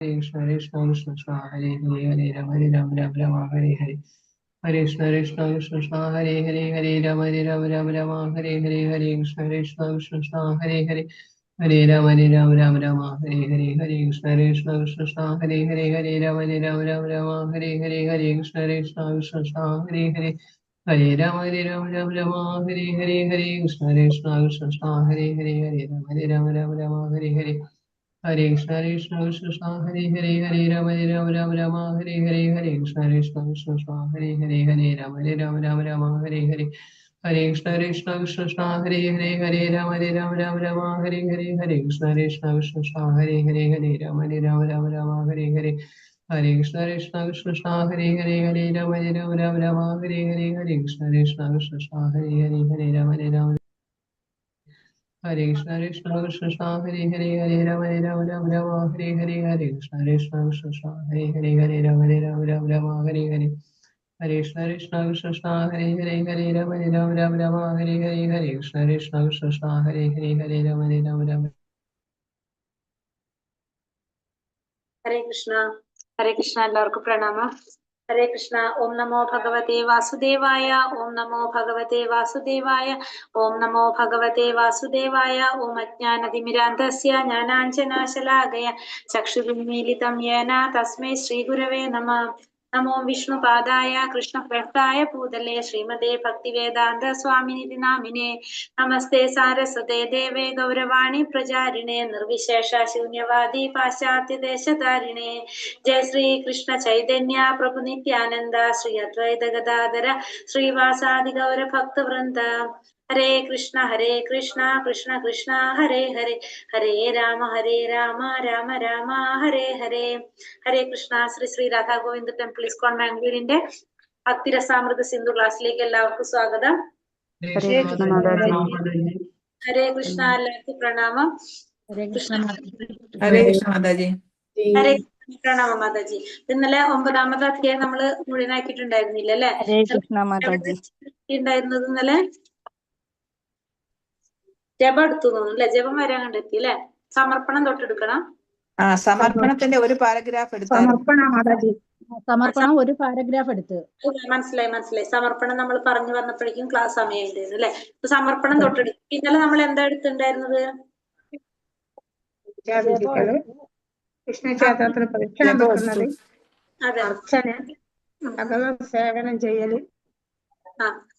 Krishna Krishna Krishna Hare Hare Hare Rama Rama Rama Hare Hare Hare Krishna Krishna Krishna Hare Hare Hare Rama Rama Hare Hare Hare Krishna Krishna Krishna Hare Hare Hare Rama Rama Hare Hare Hare Krishna Krishna Krishna Hare Hare Hare Rama Rama Hare Hare Hare Krishna Krishna Krishna Hare Hare Hare Rama Hare Hare Hare Krishna Krishna Krishna Hare Hare Hare Rama Hare Hare Hare Krishna Krishna Hare Hare Hare Rama Hare Hare Hare Krishna Krishna Krishna Hare Hare Hare Rama Hare Hare Hare Krishna Krishna Hare Hare Hare Rama Hare Hare Hare Krishna Krishna Krishna Hare Hare Hare Rama Hare Hare Hare Krishna Krishna Hare Hare Hare Rama Hare Hare Hare Krishna Krishna Krishna Hare Hare Hare Rama Hare Krishna Krishna Krishna Hare Hare Hare Rama Hare Hare Hare Krishna Krishna Krishna Hare Hare Hare Rama Hare Hare Hare Krishna Krishna Krishna Hare Hare Hare Rama Hare Hare Hare Krishna Krishna Krishna Hare Hare Hare Rama Hare Krishna എല്ലാവർക്കും പ്രണാമം. ഹരേ കൃഷ്ണ. ഓം നമോ ഭഗവതേ വാസുദേവായ. ഓം നമോ ഭഗവതേ വാസുദേവായ. ഓം നമോ ഭഗവതേ വാസുദേവായ. ഓം അജ്ഞാനതിമിരാന്ധസ്യ ജ്ഞാനാഞ്ജനാശലാകയ ചക്ഷുരുന്മീലിതം യേന തസ്മൈ ശ്രീഗുരവേ നമഃ. നമോ വിഷ്ണുപാദായ കൃഷ്ണപ്രഷ്ടായ ഭൂതലേ ശ്രീമതേ ഭക്തിവേദാന്ത സ്വാമിനിധി നാമിനേ. നമസ്തേ സാരസ്വതേ ദേവേ ഗൗരവാണി പ്രചാരിണേ നിർവിശേഷ ശൂന്യവാദി പാശ്ചാത്യദേശധാരിണേ. ജയ ശ്രീ കൃഷ്ണ ചൈതന്യ പ്രഭു നിത്യാനന്ദ ശ്രീ അദ്വൈത ഗദാധര ശ്രീവാസാദി ഗൗര ഭക്തവൃന്ദ. ഹരേ കൃഷ്ണ കൃഷ്ണ കൃഷ്ണ ഹരേ ഹരേ ഹരേ രാമ രാമ രാമ ഹരേ ഹരേ. ഹരേ കൃഷ്ണ. ശ്രീ ശ്രീ രാധാ ഗോവിന്ദ് ടെമ്പിൾ ഇസ്കോൺ ബാംഗ്ലൂരിന്റെ ഭക്തിരസാമൃത സിന്ധു ക്ലാസ്സിലേക്ക് എല്ലാവർക്കും സ്വാഗതം. ഹരേ കൃഷ്ണ. എല്ലാവർക്കും പ്രണാമം. ഹരേ കൃഷ്ണ മാതാജി. ഹരേ പ്രണാമം മാതാജി. ഇന്നലെ 9ാമത്തെ അധ്യായം നമ്മള് മുഴുവനാക്കിയിട്ടുണ്ടായിരുന്നില്ല അല്ലെ? ഉണ്ടായിരുന്നത് ഇന്നലെ ജപം എടുത്തു തോന്നുന്നു അല്ലെ? ജപം വരാൻ കണ്ടെത്തി അല്ലെ? സമർപ്പണം തൊട്ടെടുക്കണം. സമർപ്പണത്തിന്റെ ഒരു പാരഗ്രാഫ് എടുത്തു. സമർപ്പണം ഒരു പാരഗ്രാഫ് എടുത്ത്. മനസ്സിലായി. സമർപ്പണം നമ്മൾ പറഞ്ഞു വന്നപ്പോഴേക്കും ക്ലാസ് സമയം ഉണ്ടായിരുന്നു അല്ലെ? സമർപ്പണം തൊട്ടെടുക്കും. ഇന്നലെ നമ്മൾ എന്താ എടുത്തിട്ടുണ്ടായിരുന്നത്? കൃഷ്ണക്ഷേത്രത്തിൽ പ്രദക്ഷിണം വെക്കുന്നത്, അർച്ചന, ഭഗവത് സേവനം ചെയ്യല്.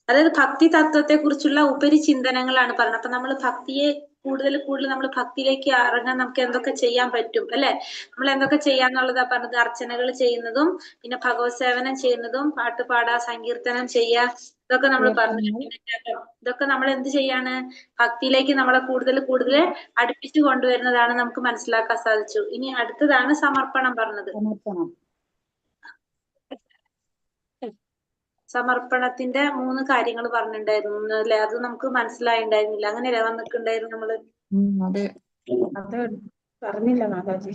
അതായത് ഭക്തി തത്വത്തെ കുറിച്ചുള്ള ഉപരിചിന്തനങ്ങളാണ് പറഞ്ഞത്. അപ്പൊ നമ്മൾ ഭക്തിയെ കൂടുതൽ നമ്മൾ ഭക്തിയിലേക്ക് ഇറങ്ങാൻ നമുക്ക് എന്തൊക്കെ ചെയ്യാൻ പറ്റും അല്ലെ? നമ്മൾ എന്തൊക്കെ ചെയ്യാന്നുള്ളതാ പറഞ്ഞത്. അർച്ചനകൾ ചെയ്യുന്നതും പിന്നെ ഭഗവത് സേവനം ചെയ്യുന്നതും പാട്ട് പാടാ സങ്കീർത്തനം ചെയ്യാ ഇതൊക്കെ നമ്മൾ പറഞ്ഞു. ഇതൊക്കെ നമ്മൾ എന്ത് ചെയ്യാണ്? ഭക്തിയിലേക്ക് നമ്മളെ കൂടുതൽ അടുപ്പിച്ചു കൊണ്ടുവരുന്നതാണ് നമുക്ക് മനസ്സിലാക്കാൻ സാധിച്ചു. ഇനി അടുത്തതാണ് സമർപ്പണം പറഞ്ഞത്. സമർപ്പണത്തിന്റെ 3 കാര്യങ്ങൾ പറഞ്ഞിട്ടുണ്ടായിരുന്നു അല്ലെ? അത് നമുക്ക് മനസ്സിലായിണ്ടായിരുന്നില്ല. അങ്ങനെയല്ലേ വന്നിട്ടുണ്ടായിരുന്നു നമ്മള്? പറഞ്ഞില്ല മാതാജി.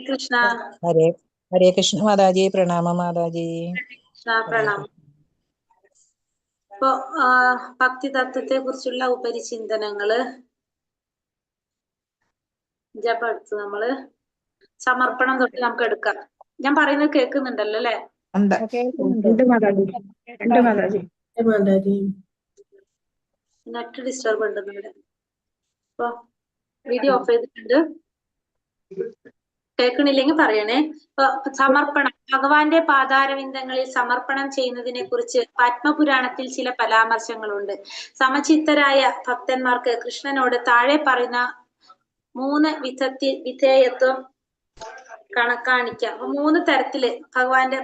കൃഷ്ണ. ഹരേ കൃഷ്ണ മാതാജി. പ്രണാമം മാതാജി. പ്രണാമം. ഇപ്പൊ ഭക്തി തത്വത്തെ കുറിച്ചുള്ള ഉപരിചിന്തനങ്ങള് ജപം എടുത്ത് നമ്മള് സമർപ്പണം തൊട്ട് നമുക്ക് എടുക്കാം. ഞാൻ പറയുന്നത് കേൾക്കുന്നുണ്ടല്ലോ അല്ലെ? നെറ്റ് ഡിസ്റ്റർബ് ഉണ്ടെന്ന് ഇവിടെ. അപ്പൊ വീഡിയോ ഓഫ് ചെയ്തിട്ടുണ്ട്. കേൾക്കണില്ലെങ്കിൽ പറയണേ. ഇപ്പൊ സമർപ്പണം, ഭഗവാന്റെ പാതാരവിന്ദങ്ങളിൽ സമർപ്പണം ചെയ്യുന്നതിനെ കുറിച്ച് പത്മപുരാണത്തിൽ ചില പരാമർശങ്ങളുണ്ട്. സമചിത്തരായ ഭക്തന്മാർക്ക് കൃഷ്ണനോട് താഴെ പറയുന്ന 3 വിധേയത്വം കാണിക്കാം. 3 തരത്തില് ഭഗവാന്റെ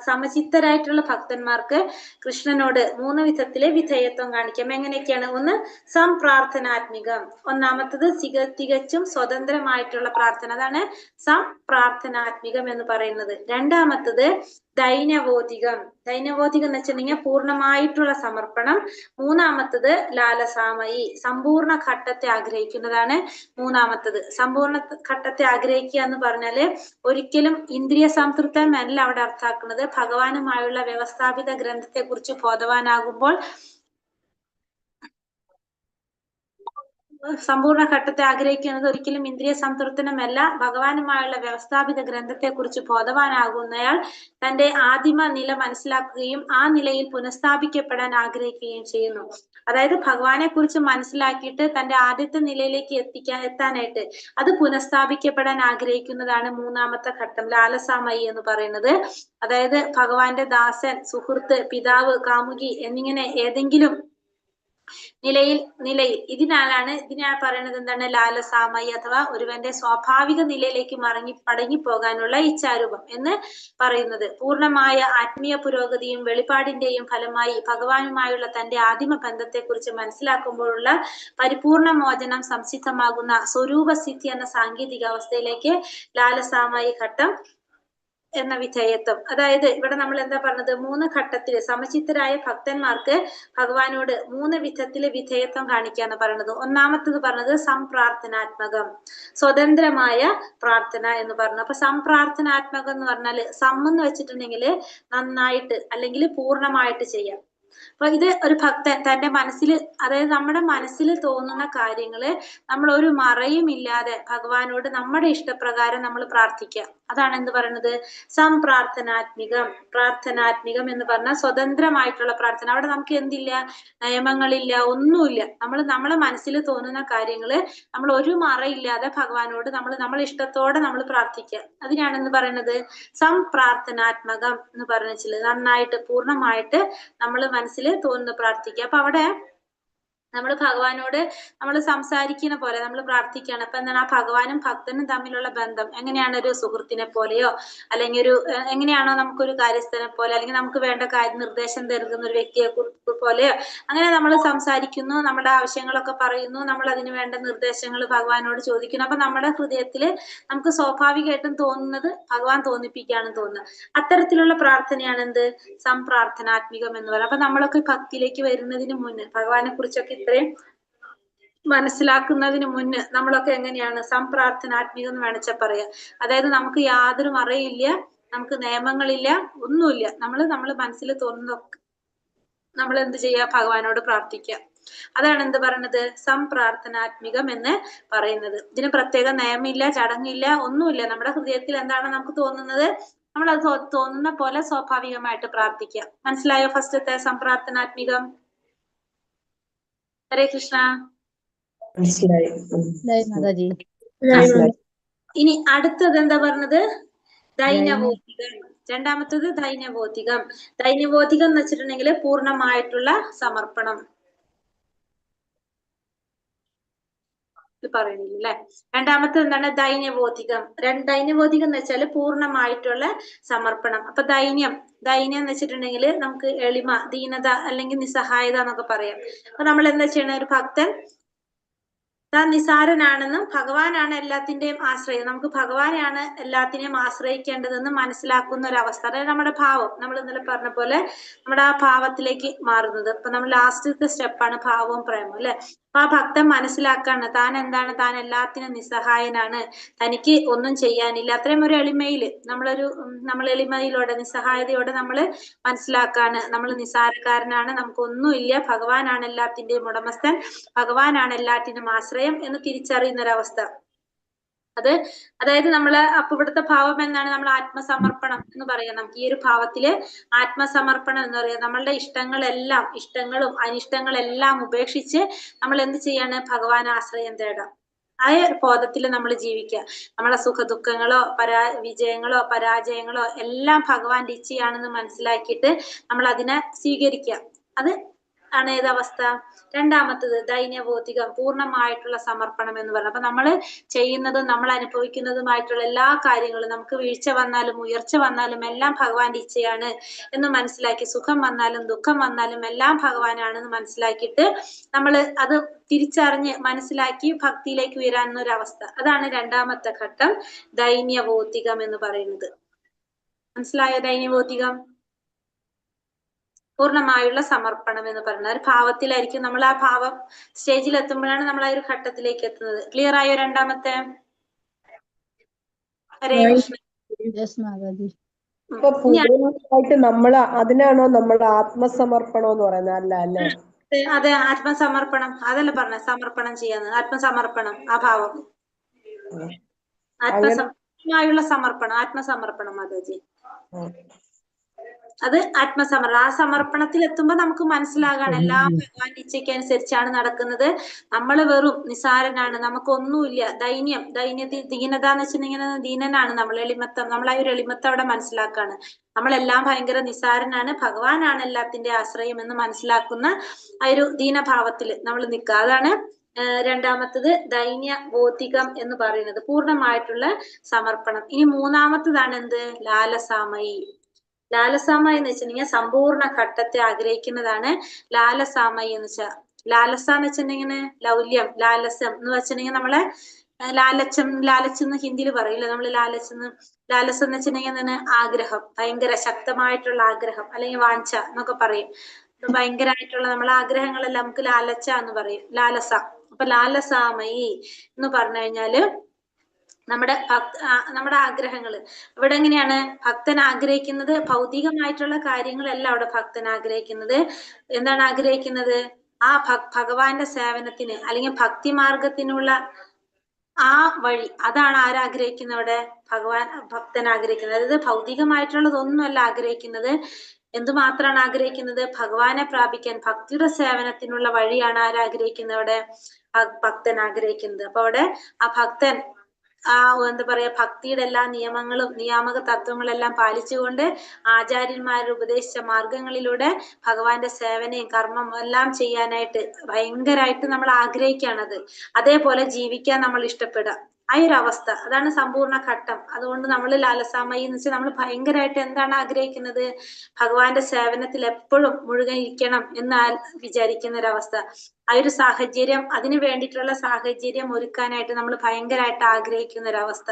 സമചിത്തരായിട്ടുള്ള ഭക്തന്മാർക്ക് കൃഷ്ണനോട് 3 വിധത്തില് വിധേയത്വം കാണിക്കാം. എങ്ങനെയൊക്കെയാണ്? ഒന്ന് സംപ്രാർത്ഥനാത്മികം. ഒന്നാമത്തത് തികച്ചും സ്വതന്ത്രമായിട്ടുള്ള പ്രാർത്ഥന. അതാണ് സംപ്രാർത്ഥനാത്മികം എന്ന് പറയുന്നത്. രണ്ടാമത്തത് ദൈനവോധികം. ദൈനവോധികം എന്ന് വെച്ചിട്ടുണ്ടെങ്കിൽ പൂർണ്ണമായിട്ടുള്ള സമർപ്പണം. മൂന്നാമത്തത് ലാലസാമയി, സമ്പൂർണ്ണ ഘട്ടത്തെ ആഗ്രഹിക്കുന്നതാണ് മൂന്നാമത്തത്. സമ്പൂർണ്ണ ഘട്ടത്തെ ആഗ്രഹിക്കുക എന്ന് പറഞ്ഞാല് ഒരിക്കലും ഇന്ദ്രിയ സംതൃപ്തമല്ല അവിടെ അർത്ഥാക്കുന്നത്. ഭഗവാനുമായുള്ള വ്യവസ്ഥാപിത ഗ്രന്ഥത്തെ കുറിച്ച് ബോധവാനാകുമ്പോൾ സമ്പൂർണ്ണ ഘട്ടത്തെ ആഗ്രഹിക്കുന്നത് ഒരിക്കലും ഇന്ദ്രിയ സംതൃപ്തനമല്ല. ഭഗവാനുമായുള്ള വ്യവസ്ഥാപിത ഗ്രന്ഥത്തെ കുറിച്ച് ബോധവാനാകുന്നയാൾ തന്റെ ആദിമ നില മനസ്സിലാക്കുകയും ആ നിലയിൽ പുനഃസ്ഥാപിക്കപ്പെടാൻ ആഗ്രഹിക്കുകയും ചെയ്യുന്നു. അതായത് ഭഗവാനെ കുറിച്ച് മനസ്സിലാക്കിയിട്ട് തന്റെ ആദ്യത്തെ നിലയിലേക്ക് എത്താനായിട്ട് അത് പുനഃസ്ഥാപിക്കപ്പെടാൻ ആഗ്രഹിക്കുന്നതാണ് മൂന്നാമത്തെ ഘട്ടം, ലാലസാമയി എന്ന് പറയുന്നത്. അതായത് ഭഗവാന്റെ ദാസൻ, സുഹൃത്ത്, പിതാവ്, കാമുകി എന്നിങ്ങനെ ഏതെങ്കിലും നിലയിൽ ഇതിനാ പറയുന്നത് എന്താണ്, ലാലസാമയി അഥവാ ഒരുവന്റെ സ്വാഭാവിക നിലയിലേക്ക് മടങ്ങിപ്പോകാനുള്ള ഇച്ഛാരൂപം എന്ന് പറയുന്നത്. പൂർണ്ണമായ ആത്മീയ പുരോഗതിയും വെളിപാടിന്റെയും ഫലമായി ഭഗവാനുമായുള്ള തന്റെ ആദിമ ബന്ധത്തെ കുറിച്ച് മനസ്സിലാക്കുമ്പോഴുള്ള പരിപൂർണ മോചനം സംസിദ്ധമാകുന്ന സ്വരൂപസിദ്ധി എന്ന സാങ്കേതിക അവസ്ഥയിലേക്ക് ലാലസാമയി ഘട്ടം എന്ന വിധേയത്വം. അതായത് ഇവിടെ നമ്മൾ എന്താ പറഞ്ഞത്, 3 ഘട്ടത്തില് സമചിത്തരായ ഭക്തന്മാർക്ക് ഭഗവാനോട് 3 വിധത്തില് വിധേയത്വം കാണിക്കാന്ന് പറയുന്നത്. ഒന്നാമത്തത് പറഞ്ഞത് സംപ്രാർത്ഥനാത്മകം, സ്വതന്ത്രമായ പ്രാർത്ഥന എന്ന് പറഞ്ഞു. അപ്പൊ സംപ്രാർത്ഥനാത്മകം എന്ന് പറഞ്ഞാല് എന്ന് വെച്ചിട്ടുണ്ടെങ്കിൽ നന്നായിട്ട് അല്ലെങ്കിൽ പൂർണ്ണമായിട്ട് ചെയ്യാം. അപ്പൊ ഇത് ഒരു ഭക്തൻ തന്റെ മനസ്സിൽ, അതായത് നമ്മുടെ മനസ്സിൽ തോന്നുന്ന കാര്യങ്ങള് നമ്മൾ ഒരു മറയും ഇല്ലാതെ ഭഗവാനോട് നമ്മുടെ ഇഷ്ടപ്രകാരം നമ്മൾ പ്രാർത്ഥിക്കുക. അതാണ് എന്ത് പറയുന്നത്, പ്രാർത്ഥനാത്മികം എന്ന് പറഞ്ഞാൽ സ്വതന്ത്രമായിട്ടുള്ള പ്രാർത്ഥന. അവിടെ നമുക്ക് എന്തില്ല, നിയമങ്ങളില്ല, ഒന്നുമില്ല. നമ്മളെ മനസ്സിൽ തോന്നുന്ന കാര്യങ്ങള് നമ്മൾ ഒരു മറയില്ലാതെ ഭഗവാനോട് നമ്മളെ ഇഷ്ടത്തോടെ നമ്മൾ പ്രാർത്ഥിക്കുക. അതിനാണ് എന്ത് പറയുന്നത്, സംപ്രാർത്ഥനാത്മകം എന്ന് പറഞ്ഞാൽ നന്നായിട്ട് പൂർണ്ണമായിട്ട് നമ്മൾ മനസ്സിൽ തോന്നുന്നു പ്രാർത്ഥിക്കുക. അപ്പൊ അവിടെ നമ്മൾ ഭഗവാനോട് നമ്മൾ സംസാരിക്കുന്ന പോലെ നമ്മൾ പ്രാർത്ഥിക്കുകയാണ്. അപ്പൊ എന്താണ്, ആ ഭഗവാനും ഭക്തനും തമ്മിലുള്ള ബന്ധം എങ്ങനെയാണ്, ഒരു സുഹൃത്തിനെ പോലെയോ അല്ലെങ്കിൽ എങ്ങനെയാണോ നമുക്കൊരു കാര്യസ്ഥനെ പോലെ അല്ലെങ്കിൽ നമുക്ക് വേണ്ട നിർദ്ദേശം നൽകുന്ന ഒരു വ്യക്തിയെ പോലെയോ അങ്ങനെ നമ്മൾ സംസാരിക്കുന്നു, നമ്മുടെ ആവശ്യങ്ങളൊക്കെ പറയുന്നു, നമ്മൾ അതിന് വേണ്ട നിർദ്ദേശങ്ങൾ ഭഗവാനോട് ചോദിക്കുന്നു. അപ്പൊ നമ്മുടെ ഹൃദയത്തില് നമുക്ക് സ്വാഭാവികമായിട്ടും തോന്നുന്നത് ഭഗവാൻ തോന്നിപ്പിക്കുകയാണെന്ന് തോന്നുന്നത്. അത്തരത്തിലുള്ള പ്രാർത്ഥനയാണ് എന്ത്, സംപ്രാർത്ഥനാത്മികം എന്ന് പറയുന്നത്. അപ്പൊ നമ്മളൊക്കെ ഭക്തിയിലേക്ക് വരുന്നതിന് മുന്നേ, ഭഗവാനെ കുറിച്ചൊക്കെ ഇത്രയും മനസ്സിലാക്കുന്നതിന് മുന്നേ നമ്മളൊക്കെ എങ്ങനെയാണ്, സംപ്രാർത്ഥനാത്മികം എന്ന് വേണിച്ച പറയാ. അതായത് നമുക്ക് യാതൊരു മറയില്ല, നമുക്ക് നിയമങ്ങളില്ല, ഒന്നുമില്ല. നമ്മൾ മനസ്സിൽ തോന്നുന്നതൊക്കെ നമ്മൾ എന്ത് ചെയ്യുക, ഭഗവാനോട് പ്രാർത്ഥിക്കുക. അതാണ് എന്ത് പറയുന്നത്, സംപ്രാർത്ഥനാത്മികം എന്ന് പറയുന്നത്. ഇതിന് പ്രത്യേക നിയമമില്ല, ചടങ്ങില്ല, ഒന്നുമില്ല. നമ്മുടെ ഹൃദയത്തിൽ എന്താണ് നമുക്ക് തോന്നുന്നത്, നമ്മൾ അത് തോന്നുന്ന പോലെ സ്വാഭാവികമായിട്ട് പ്രാർത്ഥിക്കുക. മനസ്സിലായോ ഫസ്റ്റത്തെ സംപ്രാർത്ഥനാത്മികം? ഹരേ കൃഷ്ണ. ഇനി അടുത്തത് എന്താ പറഞ്ഞത്, ദൈനഭൗതികം. രണ്ടാമത്തത് ദൈനഭൗതികം. ദൈനഭൗതികം എന്ന് വെച്ചിട്ടുണ്ടെങ്കിൽ പൂർണ്ണമായിട്ടുള്ള സമർപ്പണം പറയുന്നില്ല അല്ലെ. രണ്ടാമത്തെ എന്താണ്, ദൈന്യബോധികം. ദൈന്യബോധികം എന്ന് വെച്ചാൽ പൂർണ്ണമായിട്ടുള്ള സമർപ്പണം. അപ്പൊ ദൈന്യം എന്ന് വെച്ചിട്ടുണ്ടെങ്കിൽ നമുക്ക് എളിമ, ദീനത അല്ലെങ്കിൽ നിസ്സഹായത എന്നൊക്കെ പറയാം. അപ്പൊ നമ്മൾ എന്താ ചെയ്യണ, ഒരു ഭക്തൻ താൻ നിസാരനാണെന്നും ഭഗവാനാണ് എല്ലാത്തിന്റെയും ആശ്രയം, നമുക്ക് ഭഗവാനെയാണ് എല്ലാത്തിനെയും ആശ്രയിക്കേണ്ടതെന്ന് മനസ്സിലാക്കുന്ന ഒരു അവസ്ഥ. അതായത് നമ്മുടെ ഭാവം, നമ്മൾ ഇന്നലെ പറഞ്ഞ പോലെ നമ്മുടെ ആ ഭാവത്തിലേക്ക് മാറുന്നത്. അപ്പൊ നമ്മൾ ലാസ്റ്റത്തെ സ്റ്റെപ്പാണ് ഭാവവും പ്രേമവും അല്ലെ. അപ്പൊ ആ ഭക്തൻ മനസ്സിലാക്കാണ് താൻ എന്താണ്, താൻ എല്ലാത്തിനും നിസ്സഹായനാണ്, തനിക്ക് ഒന്നും ചെയ്യാനില്ല. അത്രയും ഒരു എളിമയില് നമ്മൾ എളിമയിലൂടെ നിസ്സഹായതയോടെ നമ്മൾ മനസ്സിലാക്കാണ് നമ്മൾ നിസ്സാരക്കാരനാണ്, നമുക്കൊന്നുമില്ല, ഭഗവാനാണ് എല്ലാത്തിന്റെയും ഉടമസ്ഥൻ, ഭഗവാനാണ് എല്ലാത്തിനും ആശ്രയം എന്ന് തിരിച്ചറിയുന്ന ഒരവസ്ഥ. അതായത് അപ്പൊ ഇവിടുത്തെ ഭാവം എന്താണ്, നമ്മൾ ആത്മസമർപ്പണം എന്ന് പറയാം. നമുക്ക് ഈ ഒരു ഭാവത്തില് ആത്മസമർപ്പണം എന്ന് പറയാം. നമ്മളുടെ ഇഷ്ടങ്ങളും അനിഷ്ടങ്ങളെല്ലാം ഉപേക്ഷിച്ച് നമ്മൾ എന്ത് ചെയ്യാണ്, ഭഗവാൻ ആശ്രയം തേടാം. ആ ബോധത്തിൽ നമ്മൾ ജീവിക്കുക. നമ്മളെ സുഖദുഃഖങ്ങളോ വിജയങ്ങളോ പരാജയങ്ങളോ എല്ലാം ഭഗവാന്റെ ഇച്ഛയാണെന്ന് മനസ്സിലാക്കിയിട്ട് നമ്മൾ അതിനെ സ്വീകരിക്കുക. അത് ആണ് ഏതവസ്ഥ, രണ്ടാമത്തത് ദൈന്യബോധികം, പൂർണ്ണമായിട്ടുള്ള സമർപ്പണം എന്ന് പറയുന്നത്. അപ്പൊ നമ്മൾ ചെയ്യുന്നതും നമ്മൾ അനുഭവിക്കുന്നതുമായിട്ടുള്ള എല്ലാ കാര്യങ്ങളും, നമുക്ക് വീഴ്ച വന്നാലും ഉയർച്ച വന്നാലും എല്ലാം ഭഗവാന്റെ ഇച്ഛയാണ് എന്ന് മനസ്സിലാക്കി, സുഖം വന്നാലും ദുഃഖം വന്നാലും എല്ലാം ഭഗവാനാണെന്ന് മനസ്സിലാക്കിയിട്ട് നമ്മൾ അത് തിരിച്ചറിഞ്ഞ് മനസ്സിലാക്കി ഭക്തിയിലേക്ക് ഉയരാനുള്ള ഒരു അവസ്ഥ. അതാണ് രണ്ടാമത്തെ ഘട്ടം, ദൈന്യബോധികം എന്ന് പറയുന്നത്. മനസ്സിലായോ? ദൈന്യബോധികം പൂർണ്ണമായുള്ള സമർപ്പണം എന്ന് പറയുന്നത് ഒരു ഭാവത്തിലായിരിക്കും. നമ്മൾ ആ ഭാവം സ്റ്റേജിൽ എത്തുമ്പോഴാണ് നമ്മൾ ആ ഒരു ഘട്ടത്തിലേക്ക് എത്തുന്നത്. ക്ലിയർ ആയോ? രണ്ടാമത്തെ. ഹരേ കൃഷ്ണ. പൂർണ്ണമായിട്ട് നമ്മൾ അതിനാണോ നമ്മൾ ആത്മസമർപ്പണം എന്ന് പറയുന്നത്? അല്ല അല്ലേ? അതെ, ആത്മസമർപ്പണം അതല്ല പറഞ്ഞ, സമർപ്പണം ചെയ്യാന്ന്, ആത്മസമർപ്പണം ആ ഭാവം, ആത്മസമർപ്പണമായുള്ള സമർപ്പണം, ആത്മസമർപ്പണം മാതാജി. അത് ആത്മസമർപ്പണം. ആ സമർപ്പണത്തിൽ എത്തുമ്പോ നമുക്ക് മനസ്സിലാകാണ് എല്ലാം ഭഗവാൻ ഇച്ഛയ്ക്ക് അനുസരിച്ചാണ് നടക്കുന്നത്. നമ്മള് വെറും നിസാരനാണ്, നമുക്കൊന്നുമില്ല, ദീനത എന്ന് വെച്ചിട്ടുണ്ടെങ്കിൽ ദീനനാണ് നമ്മൾ, എളിമത്തം, നമ്മൾ ആ ഒരു എളിമത്തം അവിടെ മനസ്സിലാക്കാണ്. നമ്മളെല്ലാം ഭയങ്കര നിസാരനാണ്, ഭഗവാനാണ് എല്ലാത്തിന്റെ ആശ്രയം എന്ന് മനസ്സിലാക്കുന്ന ആ ഒരു ദീനഭാവത്തിൽ നമ്മൾ നിൽക്കുക. അതാണ് രണ്ടാമത്തത് ദൈന്യ ബോധികം എന്ന് പറയുന്നത്, പൂർണ്ണമായിട്ടുള്ള സമർപ്പണം. ഇനി മൂന്നാമത്തതാണ് എന്ത്? ലാലസാമയി. ലാലസാമയി എന്ന് വെച്ചിട്ടുണ്ടെങ്കിൽ സമ്പൂർണ്ണ ഘട്ടത്തെ ആഗ്രഹിക്കുന്നതാണ് ലാലസാമയി എന്ന് വെച്ചാൽ. ലാലസ എന്ന് വെച്ചിട്ടുണ്ടെങ്കിൽ ലൗല്യം, ലാലസം എന്ന് വെച്ചിട്ടുണ്ടെങ്കിൽ നമ്മളെ ലാലച്ചെന്ന് ഹിന്ദിയിൽ പറയില്ല നമ്മള് ലാലച്ചെന്ന്. ലാലസം എന്ന് വെച്ചിട്ടുണ്ടെങ്കിൽ എന്താണ്? ആഗ്രഹം, ഭയങ്കര ശക്തമായിട്ടുള്ള ആഗ്രഹം, അല്ലെങ്കിൽ വാഞ്ച എന്നൊക്കെ പറയും. ഭയങ്കരമായിട്ടുള്ള നമ്മളെ ആഗ്രഹങ്ങളെല്ലാം നമുക്ക് ലാലച്ച എന്ന് പറയും, ലാലസ. അപ്പൊ ലാലസാമയി എന്ന് പറഞ്ഞു കഴിഞ്ഞാല് നമ്മുടെ ആഗ്രഹങ്ങള് ഇവിടെ എങ്ങനെയാണ് ഭക്തൻ ആഗ്രഹിക്കുന്നത്? ഭൗതികമായിട്ടുള്ള കാര്യങ്ങളല്ല അവിടെ ഭക്തൻ ആഗ്രഹിക്കുന്നത്. എന്താണ് ആഗ്രഹിക്കുന്നത്? ആ ഭഗവാന്റെ സേവനത്തിന് അല്ലെങ്കിൽ ഭക്തി മാർഗത്തിനുള്ള ആ വഴി, അതാണ് ആരാഗ്രഹിക്കുന്നത് അവിടെ? ഭക്തൻ ആഗ്രഹിക്കുന്നത്. അതായത് ഭൗതികമായിട്ടുള്ളതൊന്നുമല്ല ആഗ്രഹിക്കുന്നത്. എന്തുമാത്രമാണ് ആഗ്രഹിക്കുന്നത്? ഭഗവാനെ പ്രാപിക്കാൻ, ഭക്തിയുടെ സേവനത്തിനുള്ള വഴിയാണ് ആരാഗ്രഹിക്കുന്നത് അവിടെ? ഭക്തൻ ആഗ്രഹിക്കുന്നത്. അപ്പൊ അവിടെ ആ ഭക്തൻ എന്താ പറയാ, ഭക്തിയുടെ എല്ലാ നിയമങ്ങളും നിയാമക തത്വങ്ങളെല്ലാം പാലിച്ചുകൊണ്ട് ആചാര്യന്മാർ ഉപദേശിച്ച മാർഗങ്ങളിലൂടെ ഭഗവാന്റെ സേവനയും കർമ്മം എല്ലാം ചെയ്യാനായിട്ട് ഭയങ്കരമായിട്ട് നമ്മൾ ആഗ്രഹിക്കുകയാണത്. അതേപോലെ ജീവിക്കാൻ നമ്മൾ ഇഷ്ടപ്പെടുക, ആ ഒരു അവസ്ഥ, അതാണ് സമ്പൂർണ്ണ ഘട്ടം. അതുകൊണ്ട് നമ്മൾ ലാലസാമയി എന്ന് വെച്ചാൽ നമ്മൾ ഭയങ്കരമായിട്ട് എന്താണ് ആഗ്രഹിക്കുന്നത്? ഭഗവാന്റെ സേവനത്തിൽ എപ്പോഴും മുഴുകൻ ഇരിക്കണം എന്ന് വിചാരിക്കുന്ന ഒരവസ്ഥ. ആ ഒരു സാഹചര്യം, അതിന് വേണ്ടിയിട്ടുള്ള സാഹചര്യം ഒരുക്കാനായിട്ട് നമ്മൾ ഭയങ്കരമായിട്ട് ആഗ്രഹിക്കുന്ന ഒരവസ്ഥ.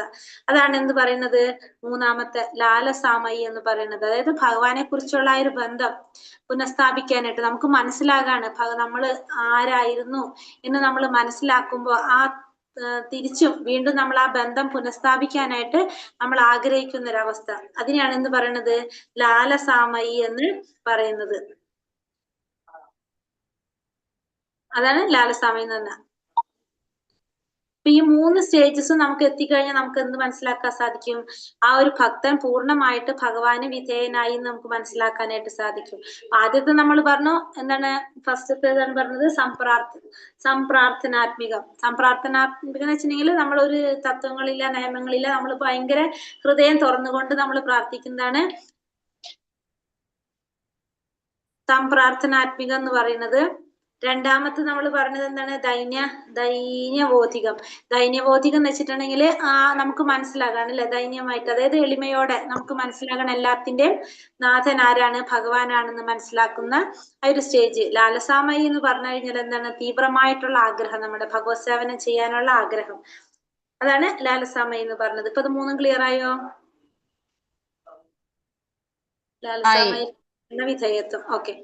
അതാണ് എന്ത് പറയുന്നത്? മൂന്നാമത്തെ ലാലസാമയി എന്ന് പറയുന്നത്. അതായത് ഭഗവാനെ കുറിച്ചുള്ള ആ ഒരു ബന്ധം പുനഃസ്ഥാപിക്കാനായിട്ട് നമുക്ക് മനസ്സിലാകാണ് നമ്മള് ആരായിരുന്നു എന്ന് നമ്മൾ മനസ്സിലാക്കുമ്പോൾ ആ തിരിച്ചും വീണ്ടും നമ്മൾ ആ ബന്ധം പുനഃസ്ഥാപിക്കാനായിട്ട് നമ്മൾ ആഗ്രഹിക്കുന്ന ഒരവസ്ഥ, അതിനെയാണ് എന്ത് പറയുന്നത്? ലാലസാമയി എന്ന് പറയുന്നത്. അതാണ് ലാലസാമയി എന്ന് പറഞ്ഞാൽ. അപ്പൊ ഈ 3 സ്റ്റേജസും നമുക്ക് എത്തിക്കഴിഞ്ഞാൽ നമുക്ക് എന്ത് മനസ്സിലാക്കാൻ സാധിക്കും? ആ ഒരു ഭക്തൻ പൂർണ്ണമായിട്ട് ഭഗവാന് വിധേയനായി നമുക്ക് മനസ്സിലാക്കാനായിട്ട് സാധിക്കും. ആദ്യത്തെ നമ്മൾ പറഞ്ഞു എന്താണ്? ഫസ്റ്റത്തേതാണ് പറഞ്ഞത് സംപ്രാർത്ഥനാത്മികം. സംപ്രാർത്ഥനാത്മികം എന്ന് വെച്ചിട്ടുണ്ടെങ്കിൽ നമ്മളൊരു തത്വങ്ങളില്ല, നിയമങ്ങളില്ല, നമ്മൾ ഭയങ്കര ഹൃദയം തുറന്നുകൊണ്ട് നമ്മൾ പ്രാർത്ഥിക്കുന്നതാണ് സംപ്രാർത്ഥനാത്മികം എന്ന് പറയുന്നത്. രണ്ടാമത്തെ നമ്മൾ പറഞ്ഞത് എന്താണ്? ദൈന്യബോധികം. ദൈന്യബോധികം എന്ന് വെച്ചിട്ടുണ്ടെങ്കിൽ നമുക്ക് മനസ്സിലാകാണ് അല്ലെ, ദൈന്യമായിട്ട്, അതായത് എളിമയോടെ നമുക്ക് മനസ്സിലാകണം എല്ലാത്തിന്റെയും നാഥൻ ആരാണ്, ഭഗവാനാണെന്ന് മനസ്സിലാക്കുന്ന ആ ഒരു സ്റ്റേജ്. ലാലസാമയി എന്ന് പറഞ്ഞു കഴിഞ്ഞാൽ എന്താണ്? തീവ്രമായിട്ടുള്ള ആഗ്രഹം, നമ്മുടെ ഭഗവത് സേവനം ചെയ്യാനുള്ള ആഗ്രഹം, അതാണ് ലാലസാമയി എന്ന് പറഞ്ഞത്. ഇപ്പൊ അത് 3 ക്ലിയർ ആയോ? ലാലസാമയി എന്ന വിധേയത്വം. ഓക്കെ.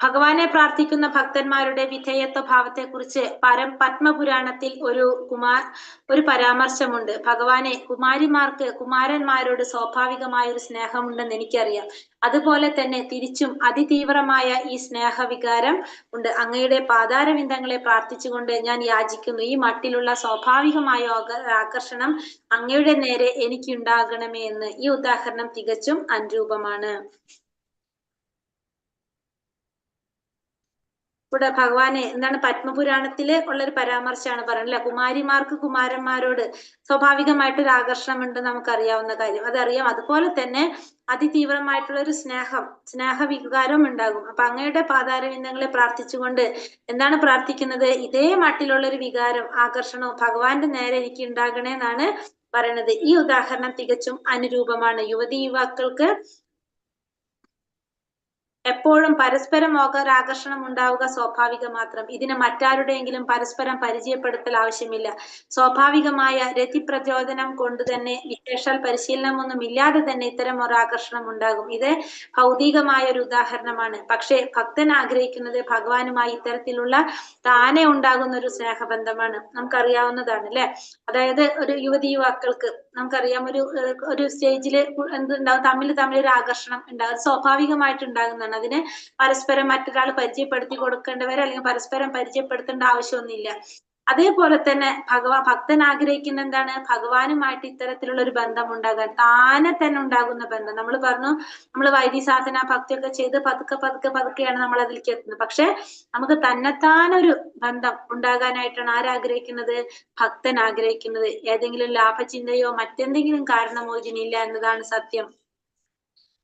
ഭഗവാനെ പ്രാർത്ഥിക്കുന്ന ഭക്തന്മാരുടെ വിധേയത്വ ഭാവത്തെ കുറിച്ച് പത്മപുരാണത്തിൽ ഒരു പരാമർശമുണ്ട്. ഭഗവാനെ കുമാരിമാർക്ക് കുമാരന്മാരോട് സ്വാഭാവികമായ ഒരു സ്നേഹമുണ്ടെന്ന് എനിക്കറിയാം. അതുപോലെ തന്നെ തിരിച്ചും അതിതീവ്രമായ ഈ സ്നേഹവികാരം ഉണ്ട്. അങ്ങയുടെ പാതാരവിന്ദങ്ങളെ പ്രാർത്ഥിച്ചുകൊണ്ട് ഞാൻ യാചിക്കുന്നു, ഈ മട്ടിലുള്ള സ്വാഭാവികമായ ആകർഷണം അങ്ങയുടെ നേരെ എനിക്കുണ്ടാകണമേ എന്ന്. ഈ ഉദാഹരണം തികച്ചും അനുരൂപമാണ്. ഇവിടെ ഭഗവാനെ എന്താണ് പത്മപുരാണത്തില് ഉള്ളൊരു പരാമർശമാണ് പറയുന്നത് അല്ലെ, കുമാരിമാർക്ക് കുമാരന്മാരോട് സ്വാഭാവികമായിട്ടൊരു ആകർഷണം ഉണ്ട്, നമുക്കറിയാവുന്ന കാര്യം, അതറിയാം. അതുപോലെ തന്നെ അതിതീവ്രമായിട്ടുള്ള ഒരു സ്നേഹവികാരം ഉണ്ടാകും. അപ്പൊ അങ്ങയുടെ പാതാരവിന്ദങ്ങളെ പ്രാർത്ഥിച്ചുകൊണ്ട് എന്താണ് പ്രാർത്ഥിക്കുന്നത്? ഇതേ മട്ടിലുള്ള ഒരു വികാരം, ആകർഷണവും ഭഗവാന്റെ നേരെ എനിക്ക് ഉണ്ടാകണേ എന്നാണ് പറയുന്നത്. ഈ ഉദാഹരണം തികച്ചും അനുരൂപമാണ്. യുവക്കൾക്ക് എപ്പോഴും പരസ്പരം ആകർഷണം ഉണ്ടാവുക സ്വാഭാവികം മാത്രം. ഇതിന് മറ്റാരുടെയെങ്കിലും പരസ്പരം പരിചയപ്പെടുത്തൽ ആവശ്യമില്ല. സ്വാഭാവികമായ രതിപ്രചോദനം കൊണ്ട് തന്നെ, വിശേഷാൽ പരിശീലനമൊന്നും ഇല്ലാതെ തന്നെ ഇത്തരം ഒരു ആകർഷണം ഉണ്ടാകും. ഇത് ഭൗതികമായ ഒരു ഉദാഹരണമാണ്. പക്ഷേ ഭക്തൻ ആഗ്രഹിക്കുന്നത് ഭഗവാനുമായി ഇത്തരത്തിലുള്ള താനെ ഉണ്ടാകുന്ന ഒരു സ്നേഹബന്ധമാണ്. നമുക്കറിയാവുന്നതാണ് അല്ലെ. അതായത് ഒരു യുവക്കൾക്ക് നമുക്കറിയാം ഒരു സ്റ്റേജിൽ എന്തുണ്ടാവും, തമ്മിൽ ഒരു ആകർഷണം ഉണ്ടാകും, സ്വാഭാവികമായിട്ട് ഉണ്ടാകുന്നതാണ്. അതിന് പരസ്പരം മറ്റൊരാൾ പരിചയപ്പെടുത്തി കൊടുക്കേണ്ടവരെ അല്ലെങ്കിൽ പരസ്പരം പരിചയപ്പെടുത്തേണ്ട ആവശ്യമൊന്നുമില്ല. അതേപോലെ തന്നെ ഭക്തൻ ആഗ്രഹിക്കുന്ന എന്താണ്, ഭഗവാനുമായിട്ട് ഇത്തരത്തിലുള്ള ഒരു ബന്ധം ഉണ്ടാകാൻ, താനെ തന്നെ ഉണ്ടാകുന്ന ബന്ധം. നമ്മൾ പറഞ്ഞു, നമ്മൾ വൈദ്യസാധന ഭക്തിയൊക്കെ ചെയ്ത് പതുക്കെയാണ് നമ്മൾ അതിലേക്ക് എത്തുന്നത്. പക്ഷെ നമുക്ക് തന്നെത്താനൊരു ബന്ധം ഉണ്ടാകാനായിട്ടാണ് ആരാഗ്രഹിക്കുന്നത്, ഭക്തൻ ആഗ്രഹിക്കുന്നത്. ഏതെങ്കിലും ലാഭചിന്തയോ മറ്റെന്തെങ്കിലും കാരണമോ ഇതിനില്ല എന്നതാണ് സത്യം.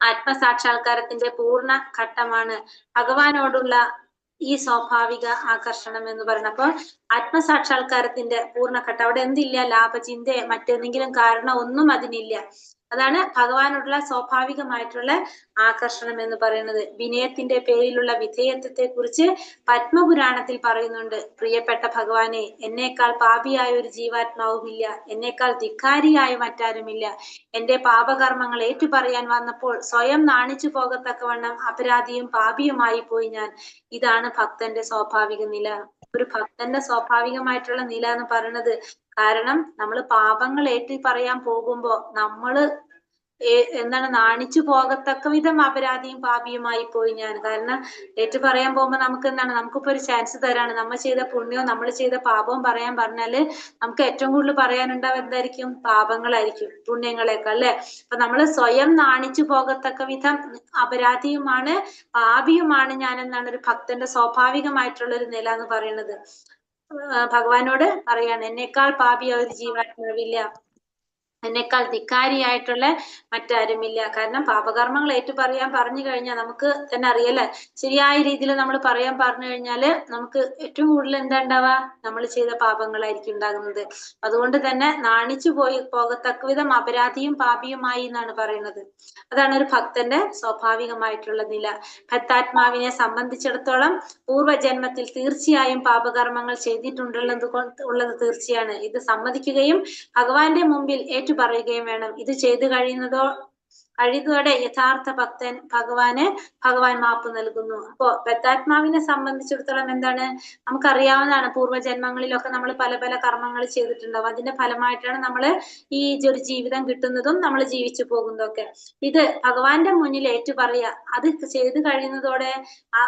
ആത്മസാക്ഷാത്കാരത്തിന്റെ പൂർണ്ണ ഘട്ടമാണ് ഭഗവാനോടുള്ള ഈ സ്വാഭാവിക ആകർഷണം എന്ന് പറയുന്നത്. അപ്പൊ ആത്മസാക്ഷാത്കാരത്തിന്റെ പൂർണ്ണഘട്ടം, അവിടെ എന്തില്ല, ലാഭചിന്ത മറ്റെന്തെങ്കിലും കാരണം ഒന്നും അതിനില്ല. അതാണ് ഭഗവാനോടുള്ള സ്വാഭാവികമായിട്ടുള്ള ആകർഷണം എന്ന് പറയുന്നത്. വിനയത്തിന്റെ പേരിലുള്ള വിധേയത്വത്തെ കുറിച്ച് പത്മപുരാണത്തിൽ പറയുന്നുണ്ട്. പ്രിയപ്പെട്ട ഭഗവാനെ, എന്നേക്കാൾ പാപിയായ ഒരു ജീവാത്മാവുമില്ല, എന്നേക്കാൾ ധിക്കാരിയായ മറ്റാരുമില്ല. എന്റെ പാപകർമ്മങ്ങൾ ഏറ്റുപറയാൻ വന്നപ്പോൾ സ്വയം നാണിച്ചു പോകത്തക്കവണ്ണം അപരാധിയും പാപിയുമായി പോയി ഞാൻ. ഇതാണ് ഭക്തന്റെ സ്വാഭാവിക നില. ഒരു ഭക്തന്റെ സ്വാഭാവികമായിട്ടുള്ള നില എന്ന് പറയുന്നത്, കാരണം നമ്മൾ പാപങ്ങൾ ഏറ്റു പറയാൻ പോകുമ്പോ നമ്മള് എന്താണ്, നാണിച്ചു പോകത്തക്ക വിധം അപരാധിയും പാപിയുമായി പോയി ഞാൻ. കാരണം ഏറ്റു പറയാൻ പോകുമ്പോ നമുക്ക് എന്താണ്, നമുക്കിപ്പോ ഒരു ചാൻസ് തരാണ്. നമ്മൾ ചെയ്ത പുണ്യവും നമ്മൾ ചെയ്ത പാപവും പറയാൻ പറഞ്ഞാല് നമുക്ക് ഏറ്റവും കൂടുതൽ പറയാനുണ്ടാവും എന്തായിരിക്കും, പാപങ്ങളായിരിക്കും പുണ്യങ്ങളെക്കാൾ, അല്ലെ? അപ്പൊ നമ്മള് സ്വയം നാണിച്ചു പോകത്തക്ക വിധം അപരാധിയുമാണ് പാപിയുമാണ് ഞാൻ എന്നാണ് ഒരു ഭക്തന്റെ സ്വാഭാവികമായിട്ടുള്ള ഒരു നില എന്ന് പറയുന്നത്. ഭഗവാനോട് പറയാണ്, എന്നേക്കാൾ പാപിയ ഒരു ജീവാത്മാവില്ല, എന്നേക്കാൾ ധിക്കാരിയായിട്ടുള്ള മറ്റാരുമില്ല. കാരണം പാപകർമ്മങ്ങൾ ഏറ്റുപറയാൻ പറഞ്ഞു കഴിഞ്ഞാൽ നമുക്ക് തന്നെ അറിയല്ലേ, ശരിയായ രീതിയിൽ നമ്മൾ പറയാൻ പറഞ്ഞു കഴിഞ്ഞാല് നമുക്ക് ഏറ്റവും കൂടുതൽ എന്താ ഉണ്ടാവുക, നമ്മൾ ചെയ്ത പാപങ്ങളായിരിക്കും ഉണ്ടാകുന്നത്. അതുകൊണ്ട് തന്നെ നാണിച്ചു പോകത്തക്ക വിധം അപരാധിയും പാപിയുമായി എന്നാണ് പറയുന്നത്. അതാണ് ഒരു ഭക്തന്റെ സ്വാഭാവികമായിട്ടുള്ള നില. ഭക്താത്മാവിനെ സംബന്ധിച്ചിടത്തോളം പൂർവ്വജന്മത്തിൽ തീർച്ചയായും പാപകർമ്മങ്ങൾ ചെയ്തിട്ടുള്ളത് തീർച്ചയാണ്. ഇത് സമ്മതിക്കുകയും ഭഗവാന്റെ മുമ്പിൽ പറയുകയും വേണം. ഇത് ചെയ്തു കഴിയുന്നതോടെ യഥാർത്ഥ ഭഗവാൻ മാപ്പ് നൽകുന്നു. അപ്പോ ബദ്ധാത്മാവിനെ സംബന്ധിച്ചിടത്തോളം എന്താണ്, നമുക്കറിയാവുന്നതാണ്, പൂർവ്വജന്മങ്ങളിലൊക്കെ നമ്മൾ പല പല കർമ്മങ്ങൾ ചെയ്തിട്ടുണ്ടാവും. അതിന്റെ ഫലമായിട്ടാണ് നമ്മൾ ഈ ഒരു ജീവിതം കിട്ടുന്നതും നമ്മൾ ജീവിച്ചു പോകുന്നതൊക്കെ. ഇത് ഭഗവാന്റെ മുന്നിൽ ഏറ്റുപറയുക, അത് ചെയ്തു കഴിയുന്നതോടെ ആ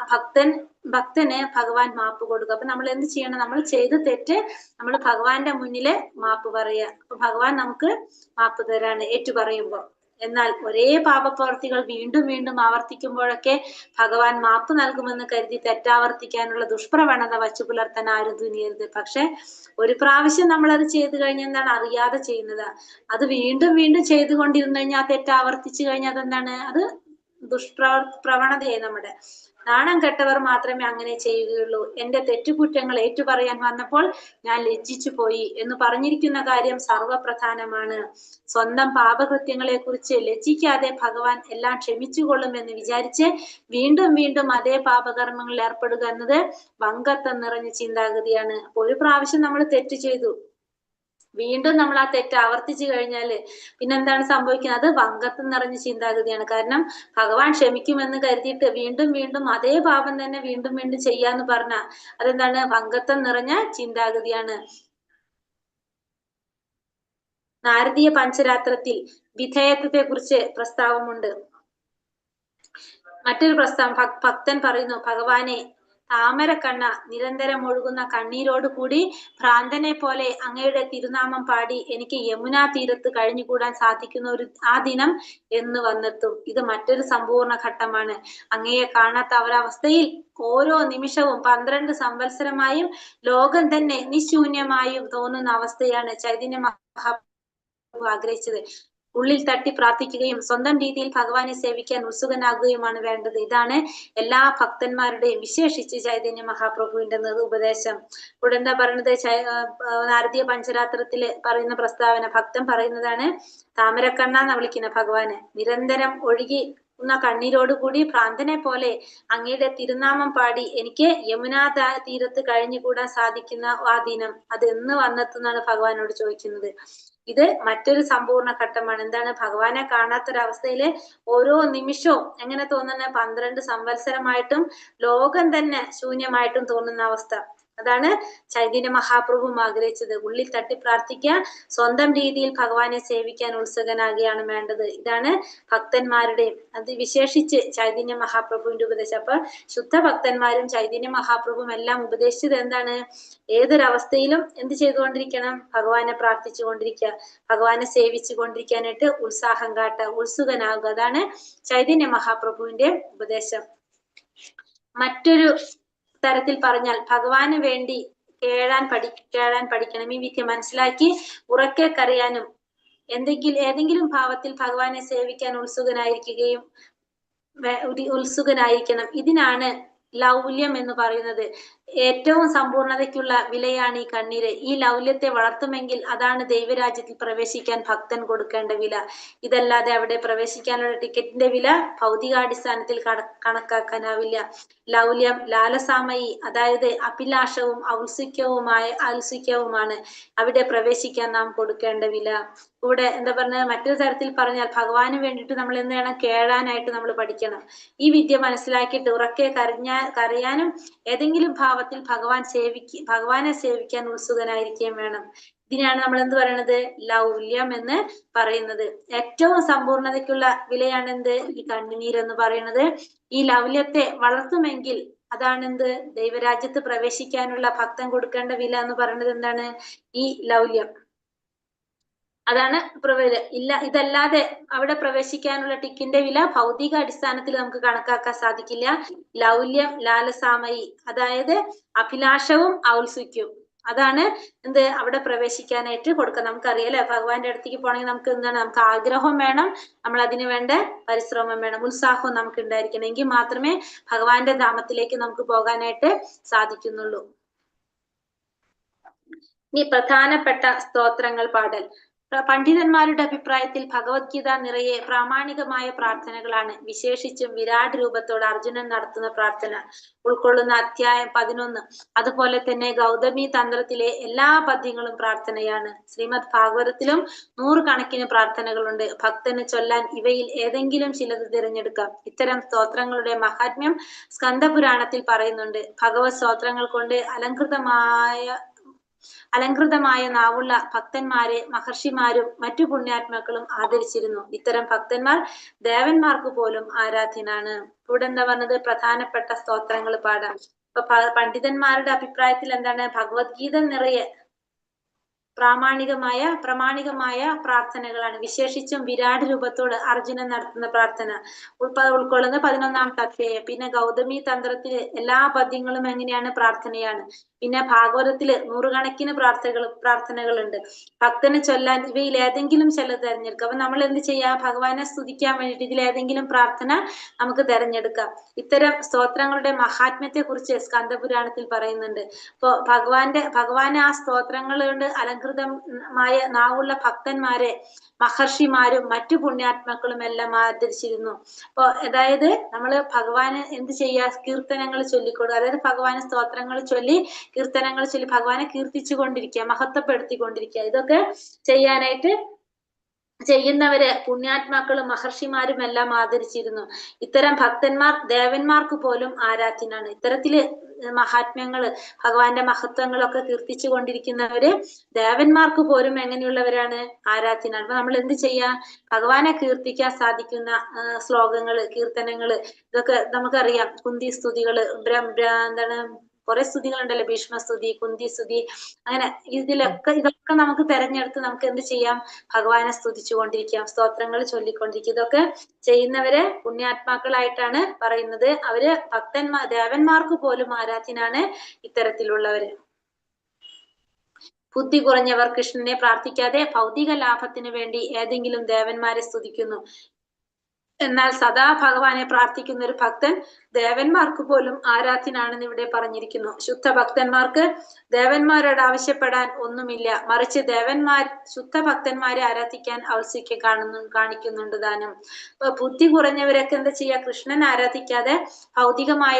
ഭക്തന് ഭഗവാൻ മാപ്പ് കൊടുക്കുക. അപ്പൊ നമ്മൾ എന്ത് ചെയ്യണം, നമ്മൾ ചെയ്ത തെറ്റ് നമ്മൾ ഭഗവാന്റെ മുന്നില് മാപ്പ് പറയുക. അപ്പൊ ഭഗവാൻ നമുക്ക് മാപ്പ് തരാണ് ഏറ്റുപറയുമ്പോൾ. എന്നാൽ ഒരേ പാപപ്രവർത്തികൾ വീണ്ടും വീണ്ടും ആവർത്തിക്കുമ്പോഴൊക്കെ ഭഗവാൻ മാപ്പ് നൽകുമെന്ന് കരുതി തെറ്റാവർത്തിക്കാനുള്ള ദുഷ്പ്രവണത വച്ചു പുലർത്താൻ ആരും തുനിയരുത്. പക്ഷെ ഒരു പ്രാവശ്യം നമ്മൾ അത് ചെയ്തു കഴിഞ്ഞാൽ എന്താണ്, അറിയാതെ ചെയ്യുന്നത്. അത് വീണ്ടും വീണ്ടും ചെയ്തുകൊണ്ടിരുന്നു കഴിഞ്ഞാൽ ആ തെറ്റാവർത്തിച്ചു കഴിഞ്ഞാൽ അതെന്താണ്, അത് പ്രവണതയായി. നമ്മുടെ നാണം കെട്ടവർ മാത്രമേ അങ്ങനെ ചെയ്യുകയുള്ളൂ. എന്റെ തെറ്റുകുറ്റങ്ങൾ ഏറ്റുപറയാൻ വന്നപ്പോൾ ഞാൻ ലജ്ജിച്ചു പോയി എന്ന് പറഞ്ഞിരിക്കുന്ന കാര്യം സർവപ്രധാനമാണ്. സ്വന്തം പാപകൃത്യങ്ങളെ കുറിച്ച് ലജ്ജിക്കാതെ ഭഗവാൻ എല്ലാം ക്ഷമിച്ചുകൊള്ളുമെന്ന് വിചാരിച്ച് വീണ്ടും വീണ്ടും അതേ പാപകർമ്മങ്ങളിൽ ഏർപ്പെടുക എന്നത് വങ്കത്വം നിറഞ്ഞ ചിന്താഗതിയാണ്. ഒരു പ്രാവശ്യം നമ്മൾ തെറ്റ് ചെയ്തു, വീണ്ടും നമ്മൾ ആ തെറ്റ് ആവർത്തിച്ചു കഴിഞ്ഞാല് പിന്നെന്താണ് സംഭവിക്കുന്നത്, അത് വങ്കത്വം നിറഞ്ഞ ചിന്താഗതിയാണ്. കാരണം ഭഗവാൻ ക്ഷമിക്കുമെന്ന് കരുതിയിട്ട് വീണ്ടും വീണ്ടും അതേ പാപം തന്നെ വീണ്ടും വീണ്ടും ചെയ്യാന്ന് പറഞ്ഞ അതെന്താണ്, വങ്കത്വം നിറഞ്ഞ ചിന്താഗതിയാണ്. നാരദീയ പഞ്ചരാത്രത്തിൽ വിധേയത്വത്തെ കുറിച്ച് പ്രസ്താവമുണ്ട്. മറ്റൊരു പ്രസ്താവം ഭക്തൻ പറയുന്നു, ഭഗവാനെ, താമരക്കണ്ണ, നിരന്തരം ഒഴുകുന്ന കണ്ണീരോട് കൂടി ഭ്രാന്തനെ പോലെ അങ്ങയുടെ തിരുനാമം പാടി എനിക്ക് യമുനാ തീരത്ത് കഴിഞ്ഞുകൂടാൻ സാധിക്കുന്ന ആ ദിനം എന്ന് വന്നെത്തും. ഇത് മറ്റൊരു സമ്പൂർണ്ണ ഘട്ടമാണ്. അങ്ങയെ കാണാത്ത ഒരവസ്ഥയിൽ ഓരോ നിമിഷവും 12 സംവത്സരമായും ലോകം തന്നെ നിശൂന്യമായും തോന്നുന്ന അവസ്ഥയാണ് ചൈതന്യ മഹാപ്രഭു ആഗ്രഹിച്ചത്. ഉള്ളിൽ തട്ടി പ്രാർത്ഥിക്കുകയും സ്വന്തം രീതിയിൽ ഭഗവാനെ സേവിക്കാൻ ഉത്സുകനാകുകയുമാണ് വേണ്ടത്. ഇതാണ് എല്ലാ ഭക്തന്മാരുടെയും, വിശേഷിച്ച് ചൈതന്യ മഹാപ്രഭുവിന്റെ ഉപദേശം. ഇവിടെ എന്താ പറയുന്നത്, നാരദീയ പഞ്ചരാത്രത്തില് പറയുന്ന പ്രസ്താവന ഭക്തൻ പറയുന്നതാണ്, താമരക്കണ്ണ എന്ന് വിളിക്കുന്ന ഭഗവാന് നിരന്തരം ഒഴുകി കണ്ണീരോടുകൂടി ഭ്രാന്തനെ പോലെ അങ്ങയുടെ തിരുനാമം പാടി എനിക്ക് യമുനാ തീരത്ത് കഴിഞ്ഞുകൂടാൻ സാധിക്കുന്ന ആ ദിനം അത് എന്ന് വന്നെത്തുന്നാണ് ഭഗവാനോട് ചോദിക്കുന്നത്. ഇത് മറ്റൊരു സമ്പൂർണ്ണ ഘട്ടമാണ്. എന്താണ്, ഭഗവാനെ കാണാത്തൊരവസ്ഥയില് ഓരോ നിമിഷവും എങ്ങനെ തോന്നുന്ന 12 സംവത്സരമായിട്ടും ലോകം തന്നെ ശൂന്യമായിട്ടും തോന്നുന്ന അവസ്ഥ. അതാണ് ചൈതന്യ മഹാപ്രഭുവും ആഗ്രഹിച്ചത്. ഉള്ളിൽ തട്ടി പ്രാർത്ഥിക്കുക, സ്വന്തം രീതിയിൽ ഭഗവാനെ സേവിക്കാൻ ഉത്സുകനാകുകയാണ് വേണ്ടത്. ഇതാണ് ഭക്തന്മാരുടെയും, അത് വിശേഷിച്ച് ചൈതന്യ മഹാപ്രഭുവിന്റെ ഉപദേശം. അപ്പൊ ശുദ്ധ ഭക്തന്മാരും ചൈതന്യ മഹാപ്രഭുവും എല്ലാം ഉപദേശിച്ചത് എന്താണ്? ഏതൊരവസ്ഥയിലും എന്ത് ചെയ്തുകൊണ്ടിരിക്കണം? ഭഗവാനെ പ്രാർത്ഥിച്ചു കൊണ്ടിരിക്കുക, ഭഗവാനെ സേവിച്ചു കൊണ്ടിരിക്കാനായിട്ട് ഉത്സാഹം കാട്ടുക, ഉത്സുകനാകുക. അതാണ് ചൈതന്യ മഹാപ്രഭുവിന്റെ ഉപദേശം. മറ്റൊരു തരത്തിൽ പറഞ്ഞാൽ ഭഗവാന് വേണ്ടി കേഴാൻ പഠിക്കണം. ഈ വിദ്യ മനസ്സിലാക്കി ഉറക്കെ കരയാനും ഏതെങ്കിലും ഭാവത്തിൽ ഭഗവാനെ സേവിക്കാൻ ഉത്സുകനായിരിക്കണം. ഇതിനാണ് ലൗല്യം എന്ന് പറയുന്നത്. ഏറ്റവും സമ്പൂർണതയ്ക്കുള്ള വിലയാണ് ഈ കണ്ണീര്. ഈ ലൗല്യത്തെ വളർത്തുമെങ്കിൽ അതാണ് ദൈവരാജ്യത്തിൽ പ്രവേശിക്കാൻ ഭക്തൻ കൊടുക്കേണ്ട വില. ഇതല്ലാതെ അവിടെ പ്രവേശിക്കാനുള്ള ടിക്കറ്റിന്റെ വില ഭൗതികാടിസ്ഥാനത്തിൽ കണക്കാക്കാനാവില്ല. ലൗല്യം ലാലസാമയി, അതായത് അഭിലാഷവും ഔത്സുക്യവുമാണ് അവിടെ പ്രവേശിക്കാൻ നാം കൊടുക്കേണ്ട വില. ഇവിടെ എന്താ പറഞ്ഞത്? മറ്റൊരു തരത്തിൽ പറഞ്ഞാൽ ഭഗവാന് വേണ്ടിയിട്ട് നമ്മൾ എന്ത് വേണം? കേഴാനായിട്ട് നമ്മൾ പഠിക്കണം. ഈ വിദ്യ മനസ്സിലാക്കിയിട്ട് ഉറക്കെ കരയാനും ഏതെങ്കിലും ഭാവത്തിൽ ഭഗവാനെ സേവിക്കാൻ ഉത്സുകനായിരിക്കുകയും വേണം. ഇതിനാണ് നമ്മൾ എന്ത് പറയണത്? ലൗല്യം എന്ന് പറയുന്നത്. ഏറ്റവും സമ്പൂർണതയ്ക്കുള്ള വിലയാണ് എന്ത്? ഈ കണ്ണുനീരെന്ന് പറയുന്നത്. ഈ ലൗല്യത്തെ വളർത്തുമെങ്കിൽ അതാണെന്ത്? ദൈവരാജ്യത്ത് പ്രവേശിക്കാനുള്ള ഭക്തൻ കൊടുക്കേണ്ട വില എന്ന് പറയുന്നത് എന്താണ്? ഈ ലൗല്യം. അതാണ് ഇതല്ലാതെ അവിടെ പ്രവേശിക്കാനുള്ള ടിക്കിന്റെ വില ഭൗതിക അടിസ്ഥാനത്തിൽ നമുക്ക് കണക്കാക്കാൻ സാധിക്കില്ല. ലൗല്യം ലാലസാമയി, അതായത് അഭിലാഷവും ഔത്സുക്യവും, അതാണ് എന്ത്? അവിടെ പ്രവേശിക്കാനായിട്ട് കൊടുക്കുക. നമുക്കറിയാലേ, ഭഗവാന്റെ അടുത്തേക്ക് പോകണമെങ്കിൽ നമുക്ക് എന്താണ്? നമുക്ക് ആഗ്രഹവും വേണം, നമ്മൾ അതിന് വേണ്ട പരിശ്രമം വേണം, ഉത്സാഹവും നമുക്ക് ഉണ്ടായിരിക്കണം. എങ്കിൽ മാത്രമേ ഭഗവാന്റെ ധാമത്തിലേക്ക് നമുക്ക് പോകാനായിട്ട് സാധിക്കുന്നുള്ളൂ. ഇനി പ്രധാനപ്പെട്ട സ്തോത്രങ്ങൾ പാടൽ. പണ്ഡിതന്മാരുടെ അഭിപ്രായത്തിൽ ഭഗവത്ഗീത നിറയെ പ്രാമാണികമായ പ്രാർത്ഥനകളാണ്. വിശേഷിച്ചും വിരാട് രൂപത്തോട് അർജുനൻ നടത്തുന്ന പ്രാർത്ഥന ഉൾക്കൊള്ളുന്ന അധ്യായം 11, അതുപോലെ തന്നെ ഗൗതമി തന്ത്രത്തിലെ എല്ലാ പദ്യങ്ങളും പ്രാർത്ഥനയാണ്. ശ്രീമദ് ഭാഗവതത്തിലും 100 കണക്കിന് പ്രാർത്ഥനകളുണ്ട്. ഭക്തന് ചൊല്ലാൻ ഇവയിൽ ഏതെങ്കിലും ചിലത് തിരഞ്ഞെടുക്കാം. ഇത്തരം സ്തോത്രങ്ങളുടെ മഹാത്മ്യം സ്കന്ദപുരാണത്തിൽ പറയുന്നുണ്ട്. ഭഗവത് സ്തോത്രങ്ങൾ കൊണ്ട് അലങ്കൃതമായ നാവുള്ള ഭക്തന്മാരെ മഹർഷിമാരും മറ്റു പുണ്യാത്മാക്കളും ആദരിച്ചിരുന്നു. ഇത്തരം ഭക്തന്മാർ ദേവന്മാർക്ക് പോലും ആരാധ്യനാണ്. ഇവിടെ എന്താ പറഞ്ഞത്? പ്രധാനപ്പെട്ട സ്തോത്രങ്ങൾ പാടാം. ഇപ്പൊ പണ്ഡിതന്മാരുടെ അഭിപ്രായത്തിൽ എന്താണ്? ഭഗവത്ഗീത നിറയെ പ്രാമാണികമായ പ്രാർത്ഥനകളാണ്. വിശേഷിച്ചും വിരാട് രൂപത്തോട് അർജുനൻ നടത്തുന്ന പ്രാർത്ഥന ഉൾക്കൊള്ളുന്ന 11ാമത്തെ അധ്യായം. പിന്നെ ഗൗതമി തന്ത്രത്തില് എല്ലാ പദ്യങ്ങളും എങ്ങനെയാണ്? പ്രാർത്ഥനയാണ്. പിന്നെ ഭാഗവതത്തില് 100 കണക്കിന് പ്രാർത്ഥനകളുണ്ട്. ഭക്തന് ചൊല്ലാൻ ഇവയിൽ ഏതെങ്കിലും ചിലത് തെരഞ്ഞെടുക്കാം. അപ്പൊ നമ്മൾ എന്ത് ചെയ്യാം? ഭഗവാനെ സ്തുതിക്കാൻ വേണ്ടിയിട്ട് ഇതിലേതെങ്കിലും പ്രാർത്ഥന നമുക്ക് തെരഞ്ഞെടുക്കാം. ഇത്തരം സ്തോത്രങ്ങളുടെ മഹാത്മ്യത്തെ കുറിച്ച് സ്കന്ദപുരാണത്തിൽ പറയുന്നുണ്ട്. ഇപ്പൊ ഭഗവാനെ ആ സ്തോത്രങ്ങൾ കൊണ്ട് അലങ്കൃതമായ നാവുള്ള ഭക്തന്മാരെ മഹർഷിമാരും മറ്റു പുണ്യാത്മാക്കളും എല്ലാം ആദരിച്ചിരുന്നു. അപ്പൊ അതായത് നമ്മള് ഭഗവാന് എന്ത് ചെയ്യാ? കീർത്തനങ്ങൾ ചൊല്ലിക്കൊടുക്കുക, അതായത് ഭഗവാന് സ്തോത്രങ്ങൾ ചൊല്ലി കീർത്തനങ്ങൾ ചൊല്ലി ഭഗവാനെ കീർത്തിച്ചു കൊണ്ടിരിക്കുക, മഹത്വപ്പെടുത്തിക്കൊണ്ടിരിക്കുക. ഇതൊക്കെ ചെയ്യാനായിട്ട് ചെയ്യുന്നവരെ പുണ്യാത്മാക്കളും മഹർഷിമാരും എല്ലാം ആദരിച്ചിരുന്നു. ഇത്തരം ഭക്തന്മാർ ദേവന്മാർക്ക് പോലും ആരാധ്യനാണ്. ഇത്തരത്തില് മഹാത്മ്യങ്ങള് ഭഗവാന്റെ മഹത്വങ്ങളൊക്കെ കീർത്തിച്ചു കൊണ്ടിരിക്കുന്നവര് ദേവന്മാർക്ക് പോലും എങ്ങനെയുള്ളവരാണ്? ആരാധ്യനാണ്. അപ്പൊ നമ്മൾ എന്ത് ചെയ്യാ? ഭഗവാനെ കീർത്തിക്കാൻ സാധിക്കുന്ന ശ്ലോകങ്ങള്, കീർത്തനങ്ങള്, ഇതൊക്കെ നമുക്കറിയാം. കുന്തി സ്തുതികള്, എന്താണ്, കുറെ സ്തുതികളുണ്ടല്ലോ, ഭീഷ്മസ്തുതി, കുന്തി സ്തുതി, അങ്ങനെ ഇതൊക്കെ നമുക്ക് തെരഞ്ഞെടുത്ത് നമുക്ക് എന്ത് ചെയ്യാം? ഭഗവാനെ സ്തുതിച്ചു കൊണ്ടിരിക്കാം, സ്തോത്രങ്ങൾ ചൊല്ലിക്കൊണ്ടിരിക്കുക. ഇതൊക്കെ ചെയ്യുന്നവരെ പുണ്യാത്മാക്കളായിട്ടാണ് പറയുന്നത്. അവര് ദേവന്മാർക്ക് പോലും ആരാധ്യനാണ് ഇത്തരത്തിലുള്ളവര്. ബുദ്ധി കുറഞ്ഞവർ കൃഷ്ണനെ പ്രാർത്ഥിക്കാതെ ഭൗതിക ലാഭത്തിന് വേണ്ടി ഏതെങ്കിലും ദേവന്മാരെ സ്തുതിക്കുന്നു. എന്നാൽ സദാ ഭഗവാനെ പ്രാർത്ഥിക്കുന്ന ഒരു ഭക്തൻ ദേവന്മാർക്ക് പോലും ആരാധ്യനാണെന്ന് ഇവിടെ പറഞ്ഞിരിക്കുന്നു. ശുദ്ധ ഭക്തന്മാർക്ക് ദേവന്മാരോട് ആവശ്യപ്പെടാൻ ഒന്നുമില്ല, മറിച്ച് ശുദ്ധ ഭക്തന്മാരെ ആരാധിക്കാൻ ഔത്സുക്യം കാണിക്കുന്നുണ്ട് താനും. അപ്പൊ ബുദ്ധി കുറഞ്ഞവരൊക്കെ എന്താ ചെയ്യാ? കൃഷ്ണൻ ആരാധിക്കാതെ ഭൗതികമായ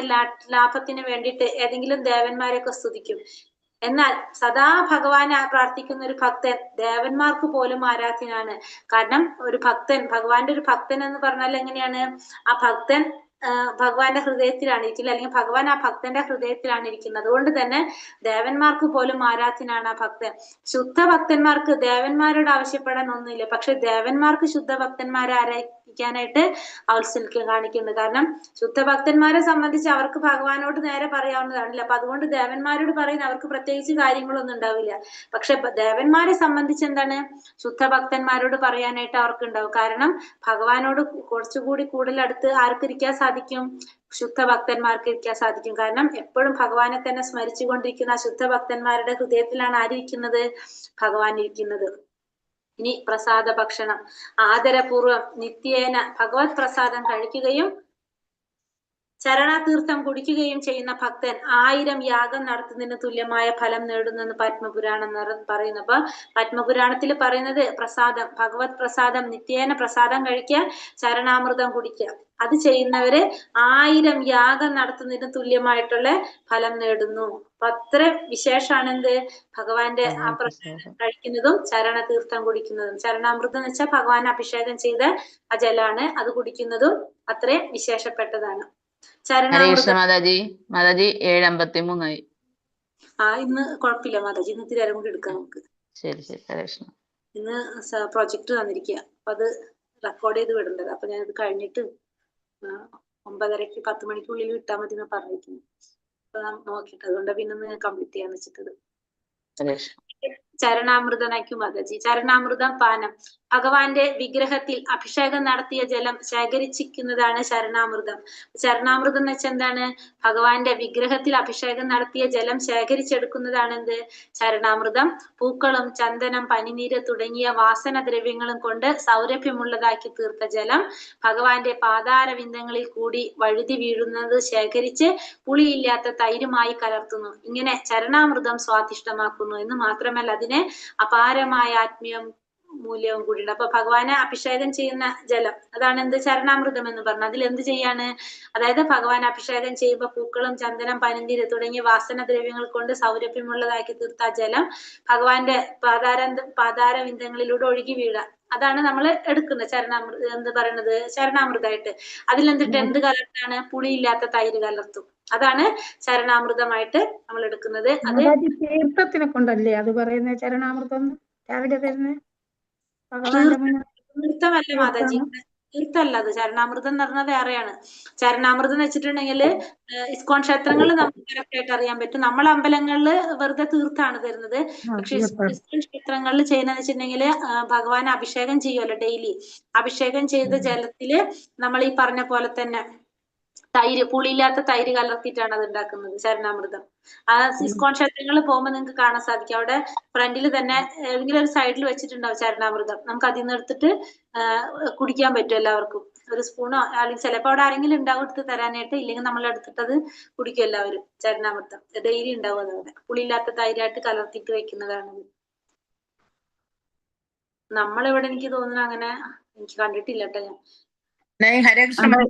ലാഭത്തിന് വേണ്ടിയിട്ട് ഏതെങ്കിലും ദേവന്മാരെയൊക്കെ സ്തുതിക്കും. എന്നാൽ സദാ ഭഗവാനെ പ്രാർത്ഥിക്കുന്ന ഒരു ഭക്തൻ ദേവന്മാർക്ക് പോലും ആരാധ്യനാണ്. കാരണം ഒരു ഭക്തൻ, ഭഗവാന്റെ ഒരു ഭക്തൻ എന്ന് പറഞ്ഞാൽ എങ്ങനെയാണ്? ആ ഭക്തൻ ഭഗവാന്റെ ഹൃദയത്തിലാണ് ഇരിക്കുന്നത്, അല്ലെങ്കിൽ ഭഗവാൻ ആ ഭക്തന്റെ ഹൃദയത്തിലാണ് ഇരിക്കുന്നത്. അതുകൊണ്ട് തന്നെ ദേവന്മാർക്ക് പോലും ആരാധ്യനാണ് ആ ഭക്തൻ. ശുദ്ധ ഭക്തന്മാർക്ക് ദേവന്മാരോട് ആവശ്യപ്പെടാൻ ഒന്നുമില്ല, പക്ഷെ ദേവന്മാർക്ക് ശുദ്ധ ഭക്തന്മാരെ ആരാധിക്കാനായിട്ട് ഔത്സുല്യം കാണിക്കുന്നുണ്ട്. കാരണം ശുദ്ധ ഭക്തന്മാരെ സംബന്ധിച്ച് അവർക്ക് ഭഗവാനോട് നേരെ പറയാവുന്നതാണല്ലോ. അപ്പൊ അതുകൊണ്ട് ദേവന്മാരോട് പറയുന്ന അവർക്ക് പ്രത്യേകിച്ച് കാര്യങ്ങളൊന്നും ഉണ്ടാവില്ല. പക്ഷെ ദേവന്മാരെ സംബന്ധിച്ച് എന്താണ്, ശുദ്ധ ഭക്തന്മാരോട് പറയാനായിട്ട് അവർക്ക് ഉണ്ടാവും. കാരണം ഭഗവാനോട് കുറച്ചുകൂടി കൂടുതൽ അടുത്ത് ആർക്ക് ഇരിക്കാൻ സാധിക്കും? ശുദ്ധ ഭക്തന്മാർക്ക് ഇരിക്കാൻ സാധിക്കും. കാരണം എപ്പോഴും ഭഗവാനെ തന്നെ സ്മരിച്ചുകൊണ്ടിരിക്കുന്ന ശുദ്ധ ഭക്തന്മാരുടെ ഹൃദയത്തിലാണ് ആരിയ്ക്കുന്നത്? ഭഗവാൻ ഇരിക്കുന്നത്. ഇനി പ്രസാദ ഭക്ഷണം. ആദരപൂർവം നിത്യേന ഭഗവത് പ്രസാദം കഴിക്കുകയും ചരണതീർത്ഥം കുടിക്കുകയും ചെയ്യുന്ന ഭക്തൻ 1000 യാഗം നടത്തുന്നതിന് തുല്യമായ ഫലം നേടുന്നെന്ന് പത്മപുരാണം പറയുന്നു. അപ്പൊ പത്മപുരാണത്തിൽ പറയുന്നത് പ്രസാദം, ഭഗവത് പ്രസാദം, നിത്യേന പ്രസാദം കഴിക്കുക, ചരണാമൃതം കുടിക്കുക. അത് ചെയ്യുന്നവര് 1000 യാഗം നടത്തുന്നതിന് തുല്യമായിട്ടുള്ള ഫലം നേടുന്നു. അപ്പൊ അത്ര വിശേഷാണ് എന്ത്? ഭഗവാന്റെ ആ പ്രസാദം കഴിക്കുന്നതും ചരണതീർത്ഥം കുടിക്കുന്നതും. ചരണാമൃതം എന്ന് വെച്ചാൽ ഭഗവാൻ അഭിഷേകം ചെയ്ത ആ ജലാണ്, അത് കുടിക്കുന്നതും അത്രയും വിശേഷപ്പെട്ടതാണ്. മാതാജി 7:53. ഇന്ന് കുഴപ്പമില്ല മാതാജി, ഇന്ന് ഇത്തിരി നേരം കൂടി എടുക്കാം നമുക്ക്. ശരി ശരി, ഹരേ കൃഷ്ണ. ഇന്ന് പ്രൊജക്ട് തന്നിരിക്കുക, അപ്പൊ അത് റെക്കോർഡ് ചെയ്ത് വിടേണ്ടത്. അപ്പൊ ഞാനത് കഴിഞ്ഞിട്ട് 9:30 10 മണിക്കുള്ളിൽ വിട്ടാൽ മതി എന്ന് പറഞ്ഞിരിക്കുന്നു. അപ്പൊ നോക്കിയിട്ട് അതുകൊണ്ട് പിന്നെ കംപ്ലീറ്റ് ചെയ്യാന്ന് വെച്ചിട്ടത്. ചരണാമൃതം നയിക്കും മാതാജി. ചരണാമൃതം പാനം. ഭഗവാന്റെ വിഗ്രഹത്തിൽ അഭിഷേകം നടത്തിയ ജലം ശേഖരിച്ചിരിക്കുന്നതാണ് ചരണാമൃതം. ചരണാമൃതം എന്ന് വെച്ചാൽ എന്താണ്? ഭഗവാന്റെ വിഗ്രഹത്തിൽ അഭിഷേകം നടത്തിയ ജലം ശേഖരിച്ചെടുക്കുന്നതാണ് എന്ത്? ചരണാമൃതം. പൂക്കളും ചന്ദനം, പനിനീര് തുടങ്ങിയ വാസന ദ്രവ്യങ്ങളും കൊണ്ട് സൗരഭ്യമുള്ളതാക്കി തീർത്ത ജലം ഭഗവാന്റെ പാതാരവിന്ദങ്ങളിൽ കൂടി വഴുതി വീഴുന്നത് ശേഖരിച്ച് പുളിയില്ലാത്ത തൈരുമായി കലർത്തുന്നു. ഇങ്ങനെ ചരണാമൃതം സ്വാദിഷ്ടമാക്കുന്നു എന്ന് മാത്രമല്ല അതിന് അപാരമായ ആത്മീയ മൂല്യവും കൂടിയുണ്ട്. അപ്പൊ ഭഗവാനെ അഭിഷേകം ചെയ്യുന്ന ജലം, അതാണ് എന്ത്? ചരണാമൃതം എന്ന് പറഞ്ഞത്. അതിൽ എന്ത് ചെയ്യാണ്? അതായത് ഭഗവാൻ അഭിഷേകം ചെയ്യുമ്പോൾ പൂക്കളും ചന്ദനം, പനിനീര് തുടങ്ങിയ വാസനദ്രവ്യങ്ങൾ കൊണ്ട് സൗരഭ്യമുള്ളതാക്കി തീർത്ത ജലം ഭഗവാന്റെ പാതാരവിന്ദങ്ങളിലൂടെ ഒഴുകി വീഴുക. അതാണ് നമ്മൾ എടുക്കുന്നത് ചരണാമൃതം എന്ന് പറയുന്നത്, ചരണാമൃതമായിട്ട്. അതിലെന്തിട്ട് എന്ത് കലർത്താണ്? പുളിയില്ലാത്ത തൈര് കലർത്തും. അതാണ് ചരണാമൃതമായിട്ട് നമ്മൾ എടുക്കുന്നത്. അത് തീർത്ഥത്തിനെ കൊണ്ടല്ലേ അത് പറയുന്നത് ചരണാമൃതം രാവിലെ തരുന്നത്? തീർത്ഥമല്ല മാതാജി, തീർത്ഥമല്ല അത്. ചരണാമൃതം എന്ന് പറഞ്ഞാൽ വേറെയാണ്. ചരണാമൃതം എന്ന് വെച്ചിട്ടുണ്ടെങ്കിൽ ഇസ്കോൺ ക്ഷേത്രങ്ങളിൽ നമുക്ക് കറക്റ്റ് ആയിട്ട് അറിയാൻ പറ്റും. നമ്മളെ അമ്പലങ്ങളിൽ വെറുതെ തീർത്ഥാണ് തരുന്നത്. പക്ഷെ ഇസ്കോൺ ക്ഷേത്രങ്ങളിൽ ചെയ്യുന്നതെന്ന് വെച്ചിട്ടുണ്ടെങ്കിൽ ഭഗവാൻ അഭിഷേകം ചെയ്യുമല്ലോ ഡെയിലി. അഭിഷേകം ചെയ്ത ജലത്തില് നമ്മൾ ഈ പറഞ്ഞ പോലെ തന്നെ തൈര്, പുളിയില്ലാത്ത തൈര് കലർത്തിയിട്ടാണ് അത് ഉണ്ടാക്കുന്നത് ചരണാമൃതം. ആ ഇസ്കോൺ ക്ഷേത്രങ്ങളിൽ പോകുമ്പോൾ നിങ്ങൾക്ക് കാണാൻ സാധിക്കും, അവിടെ ഫ്രണ്ടിൽ തന്നെ ഏതെങ്കിലും ഒരു സൈഡിൽ വെച്ചിട്ടുണ്ടാവും ചരണാമൃതം. നമുക്ക് അതിൽ നിന്ന് എടുത്തിട്ട് കുടിക്കാൻ പറ്റും എല്ലാവർക്കും. ഒരു സ്പൂണോ അല്ലെങ്കിൽ ചിലപ്പോൾ അവിടെ ആരെങ്കിലും ഉണ്ടാവും എടുത്ത് തരാനായിട്ട്, ഇല്ലെങ്കിൽ നമ്മൾ എടുത്തിട്ടത് കുടിക്കും എല്ലാവരും. ചരണാമൃതം ഡെയിലി ഉണ്ടാവും അതവിടെ. പുളിയില്ലാത്ത തൈരായിട്ട് കലർത്തിയിട്ട് വെക്കുന്നതാണത്. നമ്മളിവിടെ എനിക്ക് തോന്നുന്നു അങ്ങനെ എനിക്ക് കണ്ടിട്ടില്ല കേട്ടോ ഞാൻ. ഹരേ കൃഷ്ണ.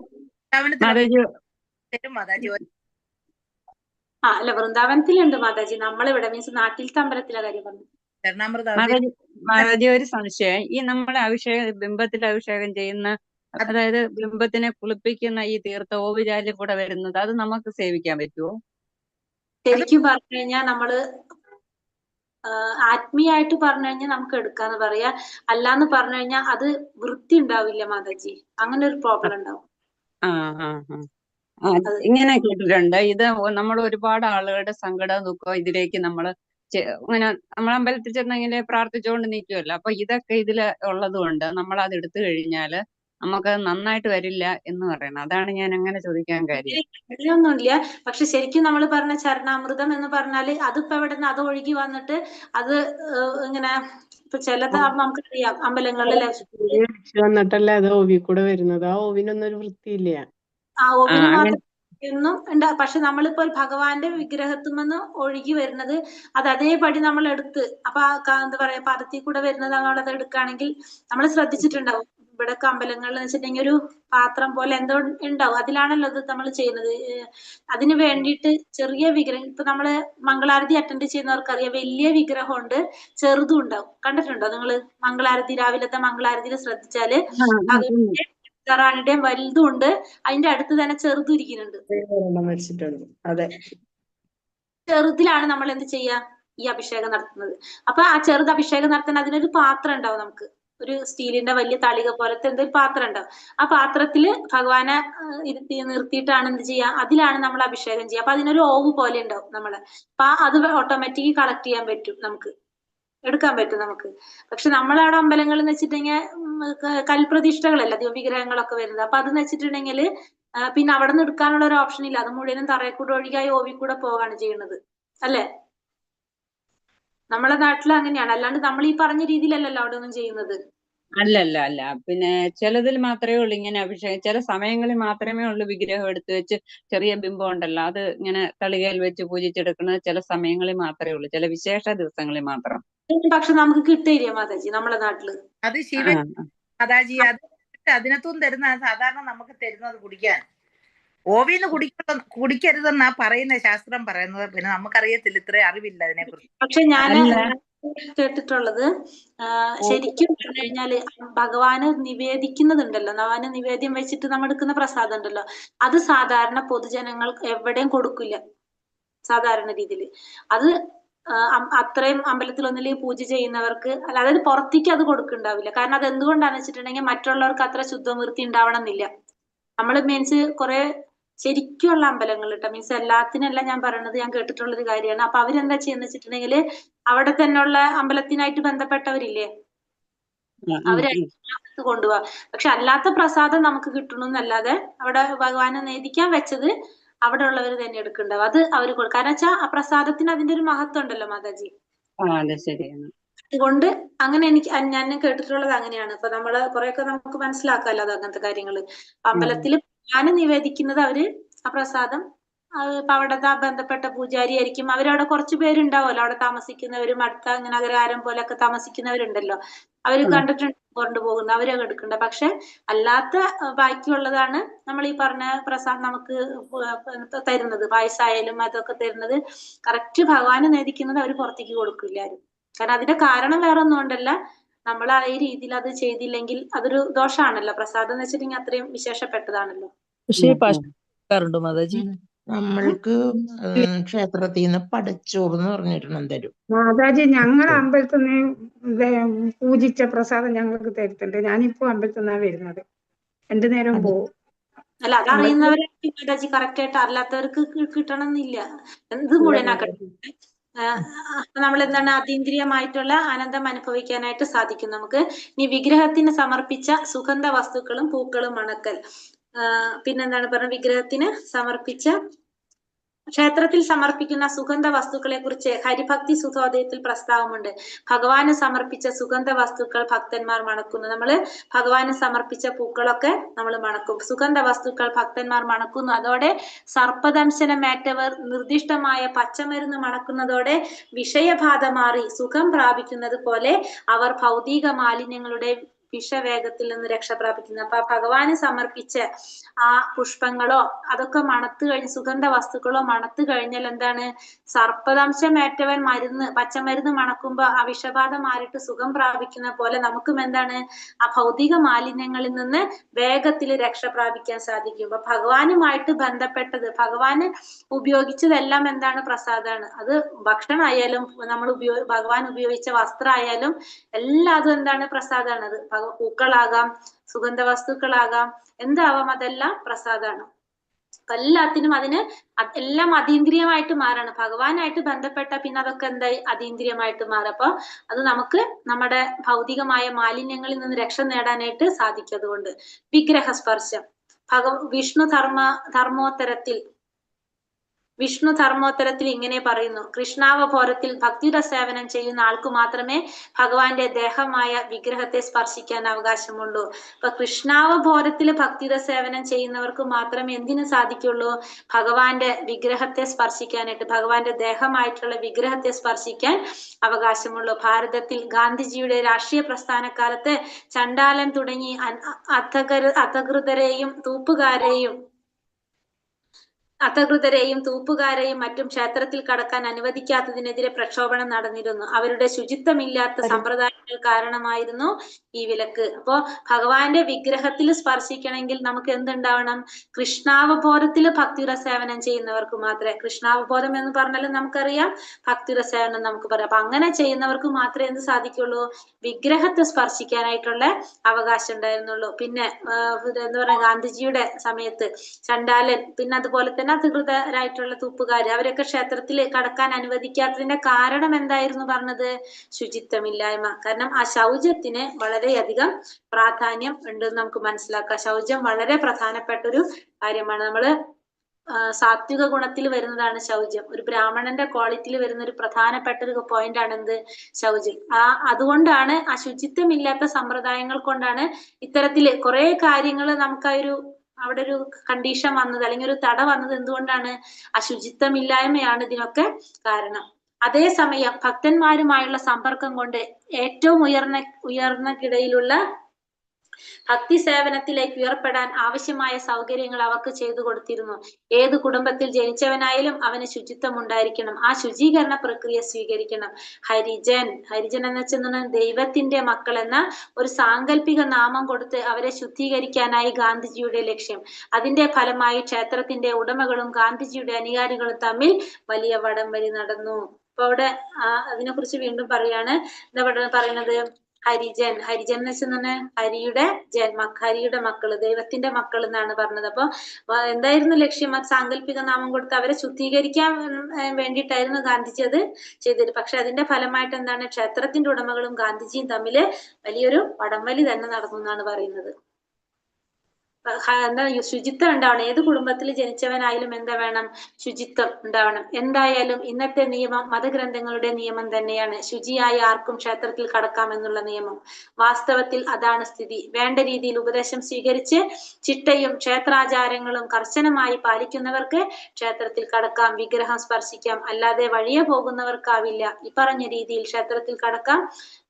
അല്ല, വൃന്ദാവനത്തിലുണ്ട് മാതാജി. നമ്മളിവിടെ മീൻസ് നാട്ടിലത്തെ അമ്പലത്തിലെ കാര്യം പറഞ്ഞു. മാതാജി ഒരു സംശയം, ഈ നമ്മുടെ ബിംബത്തിൽ അഭിഷേകം ചെയ്യുന്ന, അതായത് ബിംബത്തിനെ കുളിപ്പിക്കുന്ന ഈ തീർത്ഥ ഓവുചാലും കൂടെ വരുന്നത്, അത് നമുക്ക് സേവിക്കാൻ പറ്റുമോ? ശരിക്കും പറഞ്ഞു കഴിഞ്ഞാൽ നമ്മള് ആത്മീയായിട്ട് പറഞ്ഞു കഴിഞ്ഞാൽ നമുക്ക് എടുക്കാന്ന് പറയാ. അല്ലാന്ന് പറഞ്ഞു കഴിഞ്ഞാൽ അത് വൃത്തി ഉണ്ടാവില്ല മാതാജി, അങ്ങനെ ഒരു പ്രോബ്ലം ഉണ്ടാവും. ഇങ്ങനെ കേട്ടിട്ടുണ്ട്. ഇത് നമ്മൾ ഒരുപാട് ആളുകളുടെ സങ്കടം ദുഃഖം ഇതിലേക്ക് നമ്മള് ഇങ്ങനെ നമ്മൾ അമ്പലത്തിൽ ചെന്നെങ്കിൽ പ്രാർത്ഥിച്ചുകൊണ്ട് നിൽക്കുമല്ലോ. അപ്പൊ ഇതൊക്കെ ഇതില് ഉള്ളത് കൊണ്ട് നമ്മൾ അത് എടുത്തു കഴിഞ്ഞാല് നമുക്ക് നന്നായിട്ട് വരില്ല എന്ന് പറയണം. അതാണ് ഞാൻ അങ്ങനെ ചോദിക്കാൻ കാര്യം. അങ്ങനെയൊന്നുമില്ല. പക്ഷെ ശരിക്കും നമ്മൾ പറഞ്ഞ ചരണാമൃതം എന്ന് പറഞ്ഞാല് അതിപ്പോ എവിടെ നിന്ന് അത് ഒഴുകി വന്നിട്ട് അത് ഇങ്ങനെ ഇപ്പൊ ചിലത് നമുക്കറിയാം അമ്പലങ്ങളിൽ വന്നിട്ടല്ലേ അത് ഓവി കൂടെ വരുന്നത്. ആ ഓവിനൊന്നും ഒരു വൃത്തിയില്ല. ആ ഓവിന് മാത്രം എന്നും ഉണ്ട്. പക്ഷെ നമ്മളിപ്പോ ഭഗവാന്റെ വിഗ്രഹത്തുമെന്ന് ഒഴുകി വരുന്നത് അത് അതേപടി നമ്മൾ എടുത്ത് അപ്പൊ എന്താ പറയാ പദത്തിൽ കൂടെ വരുന്നത് നമ്മളത് എടുക്കുകയാണെങ്കിൽ നമ്മൾ ശ്രദ്ധിച്ചിട്ടുണ്ടാവും. ഇവിടെ അമ്പലങ്ങളിൽ വെച്ചിട്ടുണ്ടെങ്കിൽ ഒരു പാത്രം പോലെ എന്തോ ഉണ്ടാവും, അതിലാണല്ലോ അത് നമ്മൾ ചെയ്യുന്നത്. അതിന് വേണ്ടിയിട്ട് ചെറിയ വിഗ്രഹം, ഇപ്പൊ നമ്മള് മംഗളാരതി അറ്റൻഡ് ചെയ്യുന്നവർക്കറിയാം, വലിയ വിഗ്രഹം ഉണ്ട്, ചെറുതും ഉണ്ടാവും. കണ്ടിട്ടുണ്ടോ നിങ്ങള്? മംഗളാരതി രാവിലത്തെ മംഗളാരതിയിൽ ശ്രദ്ധിച്ചാല് റാണിയുടെയും വലുതും ഉണ്ട്, അതിന്റെ അടുത്ത് തന്നെ ചെറുതും ഇരിക്കുന്നുണ്ട്. വെച്ചിട്ടുണ്ട്. അതെ. ചെറുതിലാണ് നമ്മൾ എന്ത് ചെയ്യാ ഈ അഭിഷേകം നടത്തുന്നത്. അപ്പൊ ആ ചെറുത് അഭിഷേകം നടത്താൻ അതിനൊരു പാത്രം ഉണ്ടാവും, നമുക്ക് ഒരു സ്റ്റീലിന്റെ വലിയ തളിക പോലത്തെ എന്തൊരു പാത്രം ഉണ്ടാവും. ആ പാത്രത്തില് ഭഗവാനെ നിർത്തിയിട്ടാണ് എന്ത് ചെയ്യാ, അതിലാണ് നമ്മൾ അഭിഷേകം ചെയ്യുക. അപ്പൊ അതിനൊരു ഓവ് പോലെ ഉണ്ടാവും നമ്മളെ. അപ്പൊ അത് ഓട്ടോമാറ്റിക് കളക്ട് ചെയ്യാൻ പറ്റും, നമുക്ക് എടുക്കാൻ പറ്റും നമുക്ക്. പക്ഷെ നമ്മളവിടെ അമ്പലങ്ങളിൽ എന്ന് വെച്ചിട്ടുണ്ടെങ്കിൽ കൽപ്രതിഷ്ഠകളല്ല വിഗ്രഹങ്ങളൊക്കെ വരുന്നത്. അപ്പൊ അതെന്ന് വെച്ചിട്ടുണ്ടെങ്കിൽ പിന്നെ അവിടെ നിന്ന് എടുക്കാനുള്ള ഒരു ഓപ്ഷൻ ഇല്ല, അത് മുഴുവനും തറയിൽ കൂടെ ഒഴുകായി ഓവി കൂടെ പോവാണ് ചെയ്യുന്നത്, അല്ലെ? നമ്മളെ നാട്ടിൽ അങ്ങനെയാണ്, അല്ലാണ്ട് നമ്മൾ ഈ പറഞ്ഞ രീതിയിലല്ലല്ലോ അവിടെ ഒന്നും ചെയ്യുന്നത്. അല്ല. പിന്നെ ചിലതിൽ മാത്രമേ ഉള്ളൂ ഇങ്ങനെ അഭിഷേകം. ചില സമയങ്ങളിൽ മാത്രമേ ഉള്ളൂ വിഗ്രഹം എടുത്തു വെച്ച് ചെറിയ ബിംബം ഉണ്ടല്ലോ അത് ഇങ്ങനെ തളികയിൽ വെച്ച് പൂജിച്ചെടുക്കുന്നത് ചില സമയങ്ങളിൽ മാത്രമേ ഉള്ളൂ, ചില വിശേഷ ദിവസങ്ങളിൽ മാത്രം. പക്ഷെ നമുക്ക് കിട്ടില്ല മാതാജി നമ്മളെ നാട്ടില്. അത് ശിവൻ മാതാജി, അത് അതിനകത്തും തരുന്ന സാധാരണ നമുക്ക് തരുന്നത് കുടിക്കാൻ. ഓവിന്ന് കുടിക്കരുതെന്നാ പറയുന്ന ശാസ്ത്രം പറയുന്നത്. പിന്നെ നമുക്കറിയത്തില്ല, ഇത്ര അറിവില്ല അതിനെ കുറിച്ച്. പക്ഷെ ഞാൻ കേട്ടിട്ടുള്ളത് ശരിക്കും പറഞ്ഞു കഴിഞ്ഞാല് ഭഗവാന് നിവേദിക്കുന്നതുണ്ടല്ലോ, ഭഗവാന് നിവേദ്യം വെച്ചിട്ട് നമ്മൾ എടുക്കുന്ന പ്രസാദം ഉണ്ടല്ലോ, അത് സാധാരണ പൊതുജനങ്ങൾ എവിടെയും കൊടുക്കില്ല സാധാരണ രീതിയിൽ. അത് അത്രയും അമ്പലത്തിൽ പൂജ ചെയ്യുന്നവർക്ക്, അതായത് പുറത്തേക്ക് അത് കൊടുക്കുന്നുണ്ടാവില്ല. കാരണം അത് എന്തുകൊണ്ടാന്ന് വെച്ചിട്ടുണ്ടെങ്കിൽ മറ്റുള്ളവർക്ക് അത്ര ശുദ്ധവൃത്തി ഉണ്ടാവണം എന്നില്ല. നമ്മൾ മീൻസ് കുറെ ശരിക്കുള്ള അമ്പലങ്ങൾ കേട്ടോ, മീൻസ് എല്ലാത്തിനല്ല ഞാൻ പറയണത്, ഞാൻ കേട്ടിട്ടുള്ള ഒരു കാര്യമാണ്. അപ്പൊ അവരെന്താ ചെയ്യുന്ന വെച്ചിട്ടുണ്ടെങ്കിൽ അവിടെ തന്നെയുള്ള അമ്പലത്തിനായിട്ട് ബന്ധപ്പെട്ടവരില്ലേ, അവരെ കൊണ്ടുപോവാ. പക്ഷെ അല്ലാത്ത പ്രസാദം നമുക്ക് കിട്ടണമെന്നല്ലാതെ അവിടെ ഭഗവാനെ നേദിക്കാൻ വെച്ചത് അവിടെ ഉള്ളവർ തന്നെ എടുക്കണ്ടാവും, അത് അവർ കൊടുക്കും. കാരണം വെച്ചാൽ ആ പ്രസാദത്തിന് അതിന്റെ ഒരു മഹത്വം ഉണ്ടല്ലോ മാതാജി. അതുകൊണ്ട് അങ്ങനെ ഞാൻ കേട്ടിട്ടുള്ളത് അങ്ങനെയാണ്. അപ്പൊ നമ്മള് കുറെയൊക്കെ നമുക്ക് മനസ്സിലാക്കാമല്ലോ അത് അങ്ങനത്തെ കാര്യങ്ങള്. അമ്പലത്തിൽ ഞാൻ നിവേദിക്കുന്നത് അവര് ആ പ്രസാദം ഇപ്പൊ അവിടുത്തെ ബന്ധപ്പെട്ട പൂജാരി ആയിരിക്കും, അവരവിടെ കുറച്ച് പേരുണ്ടാവുമല്ലോ അവിടെ താമസിക്കുന്നവരും, അടുത്ത അങ്ങനെ അഗ്രഹാരം പോലെയൊക്കെ താമസിക്കുന്നവരുണ്ടല്ലോ, അവര് കണ്ടിട്ടുണ്ട് കൊണ്ടുപോകുന്ന, അവരൊക്കെ എടുക്കണ്ട. പക്ഷെ അല്ലാത്ത ബാക്കിയുള്ളതാണ് നമ്മൾ ഈ പറഞ്ഞ പ്രസാദം നമുക്ക് തരുന്നത്, പായസായാലും അതൊക്കെ തരുന്നത് കറക്റ്റ് ഭഗവാന് നേദിക്കുന്നത് അവർ പുറത്തേക്ക് കൊടുക്കില്ലാരും. കാരണം അതിന്റെ കാരണം വേറെ ഒന്നും കൊണ്ടല്ല, നമ്മൾ ആ ഈ രീതിയിൽ അത് ചെയ്തില്ലെങ്കിൽ അതൊരു ദോഷമാണല്ലോ. പ്രസാദം എന്ന് വെച്ചിട്ടുണ്ടെങ്കിൽ അത്രയും വിശേഷപ്പെട്ടതാണല്ലോ. പക്ഷേ പശുക്കാറുണ്ട് മാതാജി. നമ്മൾക്ക് ക്ഷേത്രത്തിൽ നിന്ന് പടച്ചോറ് എന്ന് പറഞ്ഞിട്ടുണ്ട് തരും മാതാജി. ഞങ്ങളുടെ അമ്പലത്തിൽ നിന്ന് പൂജിച്ച പ്രസാദം ഞങ്ങൾക്ക് തരുത്തുണ്ട്. ഞാനിപ്പോ അമ്പലത്തിൽ നിന്നാണ് വരുന്നത്, രണ്ടു നേരം പോകും. അല്ല അതറിയുന്നവരെ മാതാജി കറക്റ്റ് ആയിട്ട്, അല്ലാത്തവർക്ക് കിട്ടണം എന്നില്ല. എന്ത് മുഴുവനാക്കട്ടെ നമ്മൾ എന്താണ് അതീന്ദ്രിയമായിട്ടുള്ള ആനന്ദം അനുഭവിക്കാനായിട്ട് സാധിക്കും നമുക്ക്. ഇനി വിഗ്രഹത്തിന് സമർപ്പിച്ച സുഗന്ധ വസ്തുക്കളും പൂക്കളും മണക്കൽ. പിന്നെന്താണ് പറഞ്ഞ, വിഗ്രഹത്തിന് സമർപ്പിച്ച ക്ഷേത്രത്തിൽ സമർപ്പിക്കുന്ന സുഗന്ധ വസ്തുക്കളെ കുറിച്ച് ഹരിഭക്തി സുധോദയത്തിൽ പ്രസ്താവമുണ്ട്. ഭഗവാന് സമർപ്പിച്ച സുഗന്ധ വസ്തുക്കൾ ഭക്തന്മാർ മണക്കുന്നു. നമ്മള് ഭഗവാന് സമർപ്പിച്ച പൂക്കളൊക്കെ നമ്മൾ മണക്കും, സുഗന്ധ വസ്തുക്കൾ ഭക്തന്മാർ മണക്കുന്നു. അതോടെ സർപ്പദംശനമേറ്റവർ നിർദ്ദിഷ്ടമായ പച്ചമരുന്ന് മണക്കുന്നതോടെ വിഷയബാധ മാറി സുഖം പ്രാപിക്കുന്നത് പോലെ അവർ ഭൗതിക മാലിന്യങ്ങളുടെ വിഷവേഗത്തിൽ നിന്ന് രക്ഷ പ്രാപിക്കുന്നു. അപ്പൊ ഭഗവാന് സമർപ്പിച്ച ആ പുഷ്പങ്ങളോ അതൊക്കെ മണത്ത് കഴിഞ്ഞ്, സുഗന്ധ വസ്തുക്കളോ മണത്ത് കഴിഞ്ഞാൽ എന്താണ്, സർപ്പദംശമേറ്റവൻ പച്ചമരുന്ന് മണക്കുമ്പോ ആ വിഷബാധ മാറിയിട്ട് സുഖം പ്രാപിക്കുന്ന പോലെ നമുക്കും എന്താണ് ആ ഭൗതിക മാലിന്യങ്ങളിൽ നിന്ന് വേഗത്തിൽ രക്ഷ പ്രാപിക്കാൻ സാധിക്കും. അപ്പൊ ഭഗവാനുമായിട്ട് ബന്ധപ്പെട്ടത്, ഭഗവാന് ഉപയോഗിച്ചതെല്ലാം എന്താണ്, പ്രസാദാണ്. അത് ഭക്ഷണമായാലും നമ്മൾ ഭഗവാൻ ഉപയോഗിച്ച വസ്ത്രമായാലും എല്ലാതും എന്താണ്, പ്രസാദാണ്. അത് പൂക്കളാകാം, സുഗന്ധ വസ്തുക്കളാകാം, എന്താവാം, അതെല്ലാം പ്രസാദാണ്. എല്ലാത്തിനും അതിന് എല്ലാം അതീന്ദ്രിയമായിട്ട് മാറാണ്. ഭഗവാനായിട്ട് ബന്ധപ്പെട്ട പിന്നെ അതൊക്കെ എന്തായി, അതീന്ദ്രിയമായിട്ട് മാറും. അപ്പൊ അത് നമുക്ക് നമ്മുടെ ഭൗതികമായ മാലിന്യങ്ങളിൽ നിന്ന് രക്ഷ നേടാനായിട്ട് സാധിക്കും. അതുകൊണ്ട് വിഗ്രഹസ്പർശം വിഷ്ണു ധർമ്മോത്തരത്തിൽ ഇങ്ങനെ പറയുന്നു: കൃഷ്ണാവബോധത്തിൽ ഭക്തിയുടെ സേവനം ചെയ്യുന്ന ആൾക്ക് മാത്രമേ ഭഗവാന്റെ ദേഹമായ വിഗ്രഹത്തെ സ്പർശിക്കാൻ അവകാശമുള്ളൂ. അപ്പൊ കൃഷ്ണാവബോധത്തിൽ ഭക്തിയുടെ സേവനം ചെയ്യുന്നവർക്ക് മാത്രമേ എന്തിനു സാധിക്കുള്ളൂ, ഭഗവാന്റെ വിഗ്രഹത്തെ സ്പർശിക്കാനായിട്ട്, ഭഗവാന്റെ ദേഹമായിട്ടുള്ള വിഗ്രഹത്തെ സ്പർശിക്കാൻ അവകാശമുള്ളൂ. ഭാരതത്തിൽ ഗാന്ധിജിയുടെ രാഷ്ട്രീയ പ്രസ്ഥാനകാലത്ത് ചണ്ടാലൻ തുടങ്ങി അധകൃതരെയും തൂപ്പുകാരെയും മറ്റും ക്ഷേത്രത്തിൽ കടക്കാൻ അനുവദിക്കാത്തതിനെതിരെ പ്രക്ഷോഭണം നടന്നിരുന്നു. അവരുടെ ശുചിത്വമില്ലാത്ത സമ്പ്രദായം കാരണമായിരുന്നു ഈ വിലക്ക്. അപ്പോ ഭഗവാന്റെ വിഗ്രഹത്തിൽ സ്പർശിക്കണമെങ്കിൽ നമുക്ക് എന്തുണ്ടാവണം? കൃഷ്ണാവബോധത്തിൽ ഭക്തിയുടെ സേവനം ചെയ്യുന്നവർക്ക് മാത്രമേ, കൃഷ്ണാവബോധം എന്ന് പറഞ്ഞാലും നമുക്കറിയാം, ഭക്തിയുടെ സേവനം നമുക്ക് പറയാം. അപ്പൊ അങ്ങനെ ചെയ്യുന്നവർക്ക് മാത്രമേ എന്ത് സാധിക്കുള്ളൂ? വിഗ്രഹത്തെ സ്പർശിക്കാനായിട്ടുള്ള അവകാശം ഉണ്ടായിരുന്നുള്ളൂ. പിന്നെ എന്താ പറയുക, ഗാന്ധിജിയുടെ സമയത്ത് ചണ്ടാലൻ, പിന്നെ അതുപോലെ തന്നെ അധികൃതരായിട്ടുള്ള തൂപ്പുകാര്, അവരൊക്കെ ക്ഷേത്രത്തിൽ കടക്കാൻ അനുവദിക്കാത്തതിന്റെ കാരണം എന്തായിരുന്നു പറഞ്ഞത്? ശുചിത്വമില്ലായ്മ. കാരണം ആ ശൗചത്തിന് വളരെയധികം പ്രാധാന്യം ഉണ്ടെന്ന് നമുക്ക് മനസ്സിലാക്കാം. ശൗചം വളരെ പ്രധാനപ്പെട്ട ഒരു കാര്യമാണ്. നമ്മള് സാത്വിക ഗുണത്തിൽ വരുന്നതാണ് ശൗചം. ഒരു ബ്രാഹ്മണന്റെ ക്വാളിറ്റിയിൽ വരുന്ന ഒരു പ്രധാനപ്പെട്ട ഒരു പോയിന്റ് ആണ് എന്ത്? ശൗചം. അതുകൊണ്ടാണ് ആ ശുചിത്വമില്ലാത്ത സമ്പ്രദായങ്ങൾ കൊണ്ടാണ് ഇത്തരത്തില് കുറെ കാര്യങ്ങൾ നമുക്ക് അവിടെ ഒരു കണ്ടീഷൻ വന്നത്, അല്ലെങ്കിൽ ഒരു തട വന്നത് എന്തുകൊണ്ടാണ്? അശുചിത്വമില്ലായ്മയാണ് ഇതിനൊക്കെ കാരണം. അതേസമയം ഭക്തന്മാരുമായുള്ള സമ്പർക്കം കൊണ്ട് ഏറ്റവും ഉയർന്നക്കിടയിലുള്ള ഭക്തി സേവനത്തിലേക്ക് ഉയർപ്പെടാൻ ആവശ്യമായ സൗകര്യങ്ങൾ അവർക്ക് ചെയ്തു കൊടുത്തിരുന്നു. ഏത് കുടുംബത്തിൽ ജനിച്ചവനായാലും അവന് ശുചിത്വം ഉണ്ടായിരിക്കണം. ആ ശുചീകരണ പ്രക്രിയ സ്വീകരിക്കണം. ഹരിജൻ എന്ന് വെച്ചാൽ ദൈവത്തിന്റെ മക്കൾ എന്ന ഒരു സാങ്കല്പിക നാമം കൊടുത്ത് അവരെ ശുദ്ധീകരിക്കാനായി ഗാന്ധിജിയുടെ ലക്ഷ്യം. അതിന്റെ ഫലമായി ക്ഷേത്രത്തിന്റെ ഉടമകളും ഗാന്ധിജിയുടെ അനുയായികളും തമ്മിൽ വലിയ വടംവലി നടന്നു. അപ്പൊ അവിടെ അതിനെ കുറിച്ച് വീണ്ടും പറയാണ്. എന്താ പറയുന്നത്? ഹരിജൻ എന്ന് വെച്ചാൽ ഹരിയുടെ മക്കള്, ദൈവത്തിന്റെ മക്കൾ എന്നാണ് പറഞ്ഞത്. അപ്പൊ എന്തായിരുന്നു ലക്ഷ്യം? അത് സാങ്കല്പിക നാമം കൊടുത്ത് അവരെ ശുദ്ധീകരിക്കാൻ വേണ്ടിയിട്ടായിരുന്നു ഗാന്ധിജി അത് ചെയ്തത്. പക്ഷെ അതിന്റെ ഫലമായിട്ട് എന്താണ്? ക്ഷേത്രത്തിന്റെ ഉടമകളും ഗാന്ധിജിയും തമ്മില് വലിയൊരു വടംവലി തന്നെ നടന്നു എന്നാണ് പറയുന്നത്. എന്താ? ശുചിത്വം ഉണ്ടാവണം. ഏത് കുടുംബത്തിൽ ജനിച്ചവനായാലും എന്താ വേണം? ശുചിത്വം ഉണ്ടാവണം. എന്തായാലും ഇന്നത്തെ നിയമം മതഗ്രന്ഥങ്ങളുടെ നിയമം തന്നെയാണ്. ശുചിയായ ആർക്കും ക്ഷേത്രത്തിൽ കടക്കാമെന്നുള്ള നിയമം. വാസ്തവത്തിൽ അതാണ് സ്ഥിതി. വേണ്ട രീതിയിൽ ഉപദേശം സ്വീകരിച്ച് ചിട്ടയും ക്ഷേത്രാചാരങ്ങളും കർശനമായി പാലിക്കുന്നവർക്ക് ക്ഷേത്രത്തിൽ കടക്കാം, വിഗ്രഹം സ്പർശിക്കാം. അല്ലാതെ വഴിയെ പോകുന്നവർക്കാവില്ല. ഈ പറഞ്ഞ രീതിയിൽ ക്ഷേത്രത്തിൽ കടക്കാം,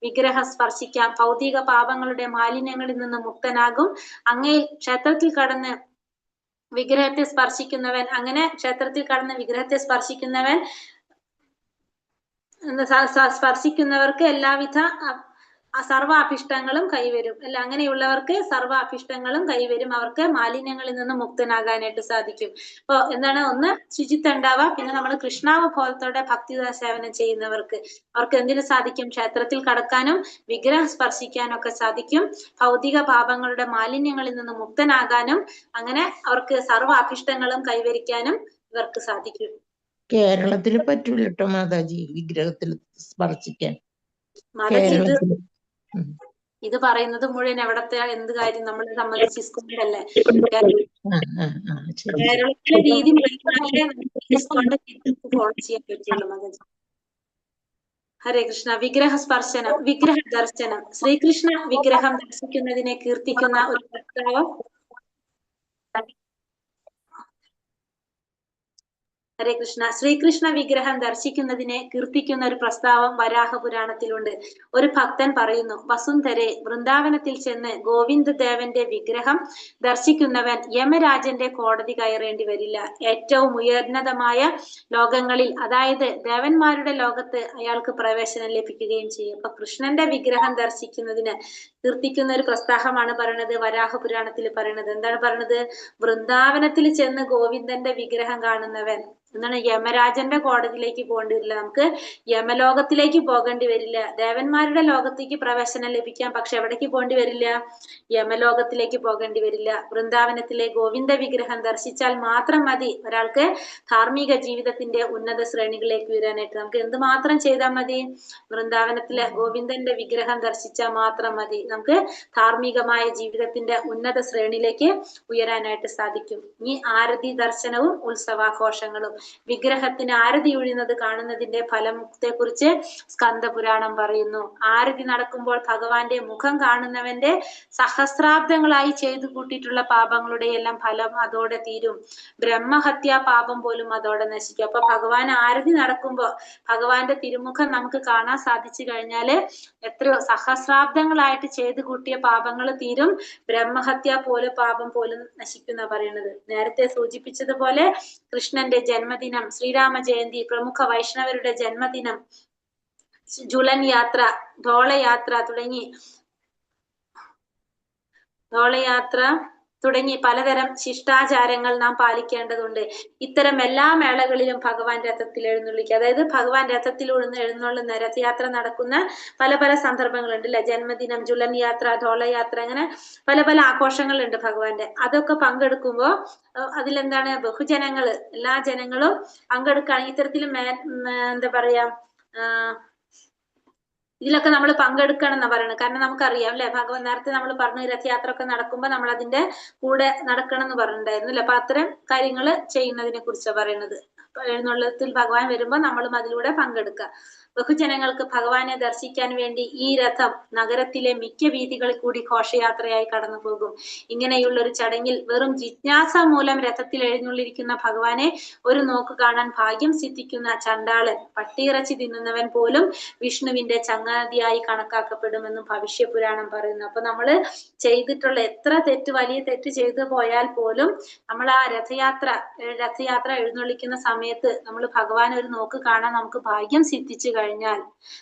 വിഗ്രഹം സ്പർശിക്കാം, ഭൗതിക പാപങ്ങളുടെ മാലിന്യങ്ങളിൽ നിന്ന് മുക്തനാകും. അങ്ങേ ക്ഷേത്രത്തിൽ കടന്ന് വിഗ്രഹത്തെ സ്പർശിക്കുന്നവൻ സ്പർശിക്കുന്നവർക്ക് എല്ലാവിധ സർവാഭിഷ്ടങ്ങളും കൈവരും. അല്ല, അങ്ങനെയുള്ളവർക്ക് സർവാഭിഷ്ടങ്ങളും കൈവരും. അവർക്ക് മാലിന്യങ്ങളിൽ നിന്ന് മുക്തനാകാനായിട്ട് സാധിക്കും. അപ്പൊ എന്താണ്? ഒന്ന് ശുചിത്വം ഉണ്ടാവുക. പിന്നെ നമ്മൾ കൃഷ്ണാവബോധത്തോടെ ഭക്തി സേവനം ചെയ്യുന്നവർക്ക് അവർക്ക് എന്തിനു സാധിക്കും? ക്ഷേത്രത്തിൽ കടക്കാനും വിഗ്രഹം സ്പർശിക്കാനും ഒക്കെ സാധിക്കും. ഭൗതിക പാപങ്ങളുടെ മാലിന്യങ്ങളിൽ നിന്ന് മുക്തനാകാനും അങ്ങനെ അവർക്ക് സർവാഭിഷ്ടങ്ങളും കൈവരിക്കാനും ഇവർക്ക് സാധിക്കും. കേരളത്തിൽ പറ്റൂല കേട്ടോ മാതാജി വിഗ്രഹത്തിൽ സ്പർശിക്കാൻ. മാതാജി ഇത് പറയുന്നത് മുഴുവൻ എവിടത്തെ എന്ത് കാര്യം നമ്മളെ സംബന്ധിച്ച് ഇസ്കോണ്ടല്ലേ. കേരളത്തിലെ രീതി ഇസ്കോണ്ട് ഫോളോ ചെയ്യാൻ പറ്റുള്ളൂ മാതാജി. ഹരേ കൃഷ്ണ. വിഗ്രഹ സ്പർശനം, വിഗ്രഹ ദർശനം. ശ്രീകൃഷ്ണ വിഗ്രഹം ദർശിക്കുന്നതിനെ കീർത്തിക്കുന്ന ഒരു പ്രസ്താവം. ഹരേ കൃഷ്ണ. ശ്രീകൃഷ്ണ വിഗ്രഹം ദർശിക്കുന്നതിനെ കീർത്തിക്കുന്ന ഒരു പ്രസ്താവം വരാഹ പുരാണത്തിലുണ്ട്. ഒരു ഭക്തൻ പറയുന്നു, വസുന്ധരെ, വൃന്ദാവനത്തിൽ ചെന്ന് ഗോവിന്ദദേവന്റെ വിഗ്രഹം ദർശിക്കുന്നവൻ യമരാജന്റെ കോടതി കയറേണ്ടി വരില്ല. ഏറ്റവും ഉയർന്നതമായ ലോകങ്ങളിൽ, അതായത് ദേവന്മാരുടെ ലോകത്ത് അയാൾക്ക് പ്രവേശനം ലഭിക്കുകയും ചെയ്യും. അപ്പൊ കൃഷ്ണന്റെ വിഗ്രഹം ദർശിക്കുന്നതിന് കീർത്തിക്കുന്ന ഒരു പ്രസ്താവമാണ് പറയുന്നത്, വരാഹ പുരാണത്തിൽ പറയുന്നത്. എന്താണ് പറയുന്നത്? വൃന്ദാവനത്തിൽ ചെന്ന് ഗോവിന്ദന്റെ വിഗ്രഹം കാണുന്നവൻ എന്താണ്? യമരാജന്റെ കോടതിയിലേക്ക് പോകേണ്ടി വരില്ല. നമുക്ക് യമലോകത്തിലേക്ക് പോകേണ്ടി വരില്ല. ദേവന്മാരുടെ ലോകത്തേക്ക് പ്രവേശനം ലഭിക്കാം. പക്ഷെ എവിടേക്ക് പോകേണ്ടി വരില്ല? യമലോകത്തിലേക്ക് പോകേണ്ടി വരില്ല. വൃന്ദാവനത്തിലെ ഗോവിന്ദ വിഗ്രഹം ദർശിച്ചാൽ മാത്രം മതി ഒരാൾക്ക് ധാർമ്മിക ജീവിതത്തിന്റെ ഉന്നത ശ്രേണികളിലേക്ക് ഉയരാനായിട്ട്. നമുക്ക് എന്തുമാത്രം ചെയ്താൽ മതി? വൃന്ദാവനത്തിലെ ഗോവിന്ദന്റെ വിഗ്രഹം ദർശിച്ചാൽ മാത്രം മതി നമുക്ക് ധാർമ്മികമായ ജീവിതത്തിന്റെ ഉന്നത ശ്രേണിയിലേക്ക് ഉയരാനായിട്ട് സാധിക്കും. ഈ ആരതി ദർശനവും ഉത്സവാഘോഷങ്ങളും വിഗ്രഹത്തിന് ആരതി ഒഴിയുന്നത് കാണുന്നതിന്റെ ഫലത്തെ കുറിച്ച് സ്കന്ദപുരാണം പറയുന്നു. ആരതി നടക്കുമ്പോൾ ഭഗവാന്റെ മുഖം കാണുന്നവന്റെ സഹസ്രാബ്ദങ്ങളായി ചെയ്തു കൂട്ടിയിട്ടുള്ള പാപങ്ങളുടെ എല്ലാം ഫലം അതോടെ തീരും. ബ്രഹ്മഹത്യാ പാപം പോലും അതോടെ നശിക്കും. അപ്പൊ ഭഗവാൻ ആരതി നടക്കുമ്പോൾ ഭഗവാന്റെ തിരുമുഖം നമുക്ക് കാണാൻ സാധിച്ചു കഴിഞ്ഞാല് എത്രയോ സഹസ്രാബ്ദങ്ങളായിട്ട് ചെയ്തു കൂട്ടിയ പാപങ്ങൾ തീരും. ബ്രഹ്മഹത്യ പോലെ പാപം പോലും നശിക്കുന്ന പറയുന്നത്. നേരത്തെ സൂചിപ്പിച്ചതുപോലെ കൃഷ്ണന്റെ ജന്മദിനം, ശ്രീരാമ ജയന്തി, പ്രമുഖ വൈഷ്ണവരുടെ ജന്മദിനം, ജുലൻ യാത്ര, ധോളയാത്ര തുടങ്ങി പലതരം ശിഷ്ടാചാരങ്ങൾ നാം പാലിക്കേണ്ടതുണ്ട്. ഇത്തരം എല്ലാ മേളകളിലും ഭഗവാൻ രഥത്തിൽ എഴുന്നള്ളിക്കുക. അതായത് ഭഗവാൻ രഥത്തിൽ എഴുന്നള്ളുന്ന രഥയാത്ര നടക്കുന്ന പല പല സന്ദർഭങ്ങളുണ്ട് അല്ലെ. ജന്മദിനം, ജുലൻ യാത്ര, ധോളയാത്ര, അങ്ങനെ പല പല ആഘോഷങ്ങളുണ്ട് ഭഗവാന്റെ. അതൊക്കെ പങ്കെടുക്കുമ്പോ അതിലെന്താണ്, ബഹുജനങ്ങള്, എല്ലാ ജനങ്ങളും പങ്കെടുക്കുകയാണ്. ഇത്തരത്തിൽ എന്താ പറയാ, ഇതിലൊക്കെ നമ്മൾ പങ്കെടുക്കണം എന്നാ പറയുന്നത്. കാരണം നമുക്കറിയാം അല്ലെ, ഭഗവാൻ നേരത്തെ നമ്മൾ പറഞ്ഞു രഥയാത്ര ഒക്കെ നടക്കുമ്പോൾ നമ്മൾ അതിന്റെ കൂടെ നടക്കണം എന്ന് പറഞ്ഞിട്ടുണ്ടായിരുന്നു അല്ലെ. അപ്പൊ അത്തരം കാര്യങ്ങൾ ചെയ്യുന്നതിനെ കുറിച്ചാണ് പറയുന്നത്. എഴുന്നള്ളത്തിൽ ഭഗവാൻ വരുമ്പോൾ നമ്മളും അതിലൂടെ പങ്കെടുക്കുക. ബഹുജനങ്ങൾക്ക് ഭഗവാനെ ദർശിക്കാൻ വേണ്ടി ഈ രഥം നഗരത്തിലെ മിക്ക വീഥികളിൽ കൂടി ഘോഷയാത്രയായി കടന്നു പോകും. ഇങ്ങനെയുള്ള ഒരു ചടങ്ങിൽ വെറും ജിജ്ഞാസ മൂലം രഥത്തിൽ എഴുന്നള്ളിരിക്കുന്ന ഭഗവാനെ ഒരു നോക്ക് കാണാൻ ഭാഗ്യം സിദ്ധിക്കുന്ന ചണ്ടാളൻ, പട്ടിയിറച്ചി തിന്നുന്നവൻ പോലും വിഷ്ണുവിന്റെ ചങ്ങാതിയായി കണക്കാക്കപ്പെടുമെന്നും ഭവിഷ്യപുരാണം പറയുന്നു. അപ്പൊ നമ്മള് ചെയ്തിട്ടുള്ള എത്ര തെറ്റ്, വലിയ തെറ്റ് ചെയ്തു പോയാൽ പോലും നമ്മൾ ആ രഥയാത്ര എഴുന്നള്ളിക്കുന്ന സമയത്ത് നമ്മൾ ഭഗവാൻ ഒരു നോക്ക് കാണാൻ നമുക്ക് ഭാഗ്യം സിദ്ധിച്ചു കഴിഞ്ഞാൽ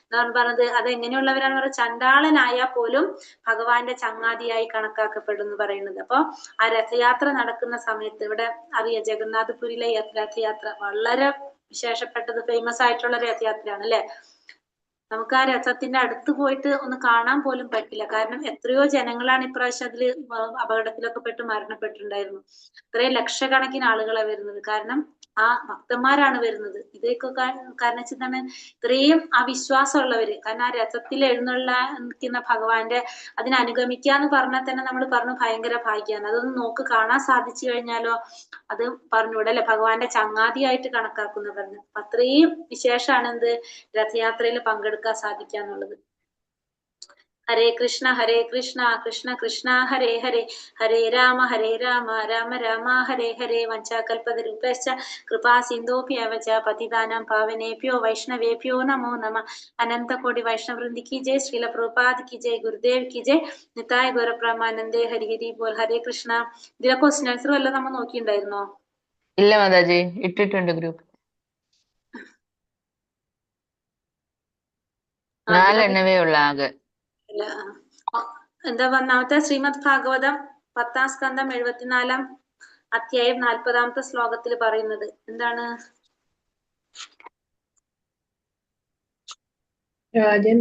എന്നാണ് പറഞ്ഞത്. അത് എങ്ങനെയുള്ളവരാണ് പറയുന്നത്, ചണ്ടാളനായാൽ പോലും ഭഗവാന്റെ ചങ്ങാതിയായി കണക്കാക്കപ്പെടുന്നു പറയുന്നത്. അപ്പൊ ആ രഥയാത്ര നടക്കുന്ന സമയത്ത്, ഇവിടെ അറിയാം ജഗന്നാഥപുരിയിലെ രഥയാത്ര വളരെ വിശേഷപ്പെട്ടത്, ഫേമസ് ആയിട്ടുള്ള രഥയാത്രയാണ് അല്ലെ. നമുക്ക് ആ രഥത്തിന്റെ അടുത്ത് പോയിട്ട് ഒന്ന് കാണാൻ പോലും പറ്റില്ല. കാരണം എത്രയോ ജനങ്ങളാണ് ഇപ്രാവശ്യം അതില് അപകടത്തിലൊക്കെ പെട്ട് മരണപ്പെട്ടിട്ടുണ്ടായിരുന്നു. ഇത്രയും ലക്ഷക്കണക്കിന് ആളുകളാണ് വരുന്നത്. കാരണം ആ ഭക്തന്മാരാണ് വരുന്നത്. ഇതൊക്കെ കാരണം വെച്ചിട്ടാണ് ഇത്രയും ആ വിശ്വാസമുള്ളവര്. കാരണം ആ രഥത്തിൽ എഴുന്നള്ളിക്കുന്ന ഭഗവാന്റെ അതിനെ അനുഗമിക്കാന്ന് പറഞ്ഞാൽ തന്നെ നമ്മൾ പറഞ്ഞു ഭയങ്കര ഭാഗ്യമാണ്. അതൊന്ന് നോക്ക് കാണാൻ സാധിച്ചു കഴിഞ്ഞാലോ അത് പറഞ്ഞൂടെ അല്ലെ, ഭഗവാന്റെ ചങ്ങാതിയായിട്ട് കണക്കാക്കുന്ന പറഞ്ഞു. അത്രയും വിശേഷമാണ് എന്ത്, രഥയാത്രയിൽ പങ്കെടുക്കാൻ സാധിക്കാന്നുള്ളത്. ഹരേ കൃഷ്ണ കൃഷ്ണ കൃഷ്ണ ഹരേ ഹരേ, ഹരേ രാമ രാമ രാമ ഹരേ ഹരേ. വഞ്ചാകൽപതരുഭ്യശ്ച കൃപാ സിന്ധോഭ്യവച പതിതാനാം പാവനേഭ്യോ വൈഷ്ണവേഭ്യോ നമോ നമ. അനന്തകോടി വൈഷ്ണവൃന്ദി കി ജയ്, ശ്രീല പ്രഭുപാദ് കി ജയ്, ഗുരുദേവ് കി ജയ്, നിതായ് ഗൗരബ്രഹ്മാനന്ദേ ഹരി ഹരി ബോൽ. ഹരേ കൃഷ്ണ. ഇതിലെ ക്വസ്റ്റ്യൻ ആൻസർ വല്ലതും നമ്മൾ നോക്കിയിട്ടുണ്ടായിരുന്നോ? ഇല്ല മാതാജി, ഇട്ടിട്ടുണ്ട് ഗ്രൂപ്പ്. 4 എണ്ണമേ ഉള്ള ആകെ. എന്താ ഒന്നാമത്തെ ശ്രീമദ് ഭാഗവതം 10-ാം സ്കന്ധം 74-ാം അധ്യായം 40-ാമത്തെ ശ്ലോകത്തിൽ പറയുന്നത് എന്താണ്? രാജൻ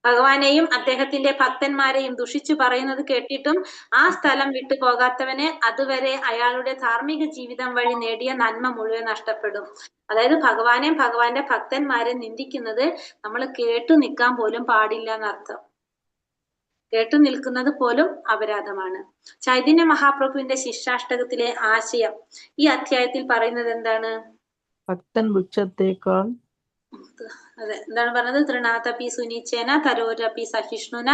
ഭഗവാനെയും അദ്ദേഹത്തിന്റെ ഭക്തന്മാരെയും ദുഷിച്ചു പറയുന്നത് കേട്ടിട്ടും ആ സ്ഥലം വിട്ടു പോകാത്തവന് അതുവരെ അയാളുടെ ധാർമ്മിക ജീവിതം വഴി നേടിയ നന്മ മുഴുവൻ നഷ്ടപ്പെടും. അതായത് ഭഗവാനെയും ഭഗവാന്റെ ഭക്തന്മാരെ നിന്ദിക്കുന്നത് നമ്മൾ കേട്ടു നിൽക്കാൻ പോലും പാടില്ല എന്നർത്ഥം. കേട്ടു നിൽക്കുന്നത് പോലും അപരാധമാണ്. ചൈതന്യ മഹാപ്രഭുവിന്റെ ശിഷ്ടാഷ്ടകത്തിലെ ആശയം ഈ അധ്യായത്തിൽ പറയുന്നത് എന്താണ്? ഭക്തൻ വൃക്ഷത്തേക്കാൾ, അതെ, എന്താണ് പറഞ്ഞത്? തൃണാതപി സുനിച്ചേന തരോരപി സഹിഷ്ണുന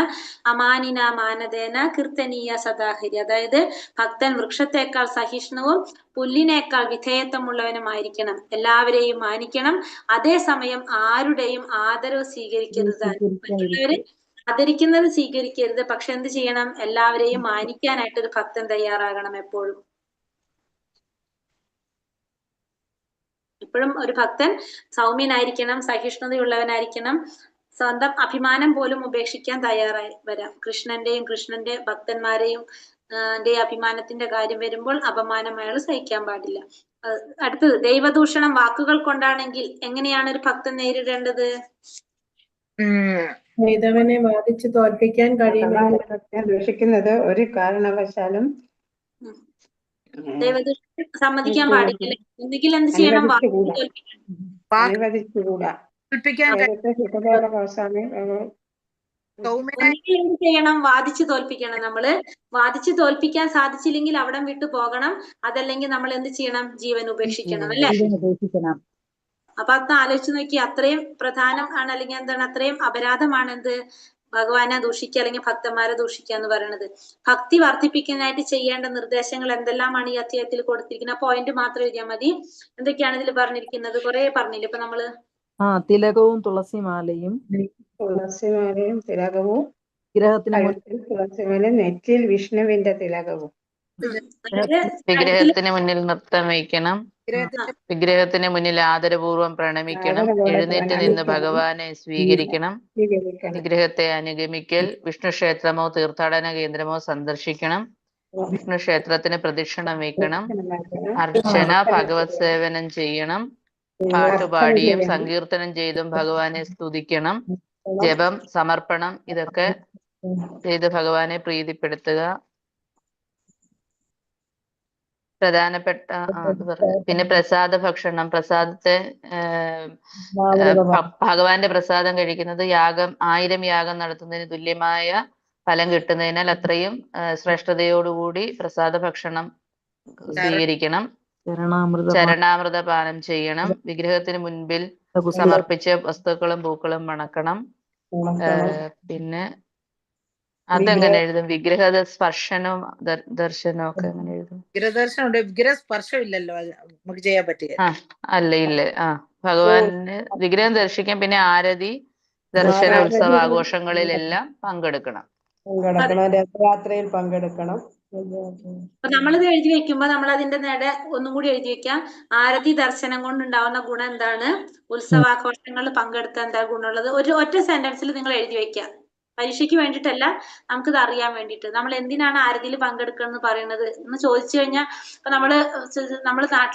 അമാനിന മാനദേന കീർത്തനീയ സദാഹരി. അതായത് ഭക്തൻ വൃക്ഷത്തേക്കാൾ സഹിഷ്ണുവും പുല്ലിനേക്കാൾ വിധേയത്വമുള്ളവനുമായിരിക്കണം, എല്ലാവരെയും മാനിക്കണം, അതേസമയം ആരുടെയും ആദരവ് സ്വീകരിക്കരുത്. മറ്റുള്ളവര് ആദരിക്കുന്നത് സ്വീകരിക്കരുത്, പക്ഷെ എന്ത് ചെയ്യണം? എല്ലാവരെയും മാനിക്കാനായിട്ട് ഒരു ഭക്തൻ തയ്യാറാകണം എപ്പോഴും. എപ്പോഴും ഒരു ഭക്തൻ സൗമ്യനായിരിക്കണം, സഹിഷ്ണുതയുള്ളവനായിരിക്കണം, സ്വന്തം അഭിമാനം പോലും ഉപേക്ഷിക്കാൻ തയ്യാറായി വരാം. കൃഷ്ണന്റെ ഭക്തന്മാരെയും അഭിമാനത്തിന്റെ കാര്യം വരുമ്പോൾ അപമാനം അയാൾ സഹിക്കാൻ പാടില്ല. അടുത്തത് ദൈവദൂഷണം വാക്കുകൾ കൊണ്ടാണെങ്കിൽ എങ്ങനെയാണ് ഒരു ഭക്തൻ നേരിടേണ്ടത്? ചെയ്തവനെ വാദിച്ചു തോൽപ്പിക്കാൻ കഴിയുമെങ്കിൽ ദൂഷിക്കുന്നത് ഒരു കാരണവശാലും ദൈവദൂഷണം സമ്മതിക്കാൻ പാടില്ല. ഒന്നുകിൽ എന്ത് ചെയ്യണം? അനുവദിച്ചുകൂടാ. ഒന്നുകിൽ എന്ത് ചെയ്യണം? വാദിച്ചു തോൽപ്പിക്കണം. നമ്മള് വാദിച്ചു തോൽപ്പിക്കാൻ സാധിച്ചില്ലെങ്കിൽ അവിടം വിട്ടു പോകണം. അതല്ലെങ്കിൽ നമ്മൾ എന്ത് ചെയ്യണം? ജീവൻ ഉപേക്ഷിക്കണം അല്ലെ. അപ്പൊ അത് ആലോചിച്ച് നോക്കി, അത്രയും പ്രധാനം ആണ്, അല്ലെങ്കിൽ എന്താണ്, അത്രയും അപരാധമാണ് എന്ത്, ഭഗവാനെ ദൂഷിക്കുക അല്ലെങ്കിൽ ഭക്തന്മാരെ ദൂഷിക്കുക എന്ന് പറയുന്നത്. ഭക്തി വർദ്ധിപ്പിക്കാനായിട്ട് ചെയ്യേണ്ട നിർദ്ദേശങ്ങൾ എന്തെല്ലാമാണ് ഈ അധ്യായത്തിൽ കൊടുത്തിരിക്കുന്നത്? പോയിന്റ് മാത്രം എഴുതിയാൽ മതി. എന്തൊക്കെയാണ് ഇതിൽ പറഞ്ഞിരിക്കുന്നത്? കുറെ പറഞ്ഞില്ല ഇപ്പൊ നമ്മള്. തിലകവും തുളസിമാലയും തിലകവും, തുളസിമാല നെറ്റിൽ വിഷ്ണുവിന്റെ തിലകവും. അതായത് വിഗ്രഹത്തിന് മുന്നിൽ നൃത്തം വയ്ക്കണം. വിഗ്രഹത്തിന്റെ വിഗ്രഹത്തിന് മുന്നിൽ ആദരപൂർവ്വം പ്രണമിക്കണം. എഴുന്നേറ്റ് നിന്ന് ഭഗവാനെ സ്വീകരിക്കണം. വിഗ്രഹത്തെ അനുഗമിക്കൽ. വിഷ്ണു ക്ഷേത്രമോ തീർത്ഥാടന കേന്ദ്രമോ സന്ദർശിക്കണം. വിഷ്ണു ക്ഷേത്രത്തിന് പ്രദക്ഷിണം വയ്ക്കണം. അർച്ചന, ഭഗവത് സേവനം ചെയ്യണം. പാട്ടുപാടിയും സങ്കീർത്തനം ചെയ്തും ഭഗവാനെ സ്തുതിക്കണം. ജപം, സമർപ്പണം ഇതൊക്കെ ചെയ്ത് ഭഗവാനെ പ്രീതിപ്പെടുത്തുക. പ്രധാനപ്പെട്ട പിന്നെ പ്രസാദ ഭക്ഷണം. പ്രസാദത്തെ ഭഗവാന്റെ പ്രസാദം കഴിക്കുന്നത് 1000 യാഗം നടത്തുന്നതിന് തുല്യമായ ഫലം കിട്ടുന്നതിനാൽ അത്രയും ശ്രേഷ്ഠതയോടുകൂടി പ്രസാദ ഭക്ഷണം സ്വീകരിക്കണം. ചരണാമൃത പാനം ചെയ്യണം. വിഗ്രഹത്തിന് മുൻപിൽ സമർപ്പിച്ച വസ്തുക്കളും പൂക്കളും മണക്കണം. പിന്നെ അതെങ്ങനെ എഴുതും? വിഗ്രഹ സ്പർശനവും ദർശനവും ഒക്കെ എങ്ങനെ എഴുതും? വിഗ്രഹദർശനം വിഗ്രഹ സ്പർശം ഇല്ലല്ലോ നമുക്ക് ചെയ്യാൻ പറ്റിയ. ഇല്ല. ഭഗവാന് വിഗ്രഹം ദർശിക്കാൻ. പിന്നെ ആരതി, ദർശന, ഉത്സവാഘോഷങ്ങളിലെല്ലാം പങ്കെടുക്കണം. രഥയാത്രയിൽ പങ്കെടുക്കണം. അപ്പൊ നമ്മളിത് എഴുതി വെക്കുമ്പോ നമ്മൾ അതിന്റെ നേരെ ഒന്നും കൂടി എഴുതി വെക്കാം. ആരതി ദർശനം കൊണ്ടുണ്ടാവുന്ന ഗുണം എന്താണ്, ഉത്സവാഘോഷങ്ങളിൽ പങ്കെടുത്ത എന്താ ഗുണമുള്ളത്, ഒറ്റ സെന്റൻസിൽ നിങ്ങൾ എഴുതി വെക്കാം. പരീക്ഷയ്ക്ക് വേണ്ടിയിട്ടല്ല, നമുക്കിത് അറിയാൻ വേണ്ടിയിട്ട്. നമ്മൾ എന്തിനാണ് ആരതിയിൽ പങ്കെടുക്കണം എന്ന് പറയുന്നത് എന്ന് ചോദിച്ചു കഴിഞ്ഞാൽ, ഇപ്പൊ നമ്മള് നാട്ടിൽ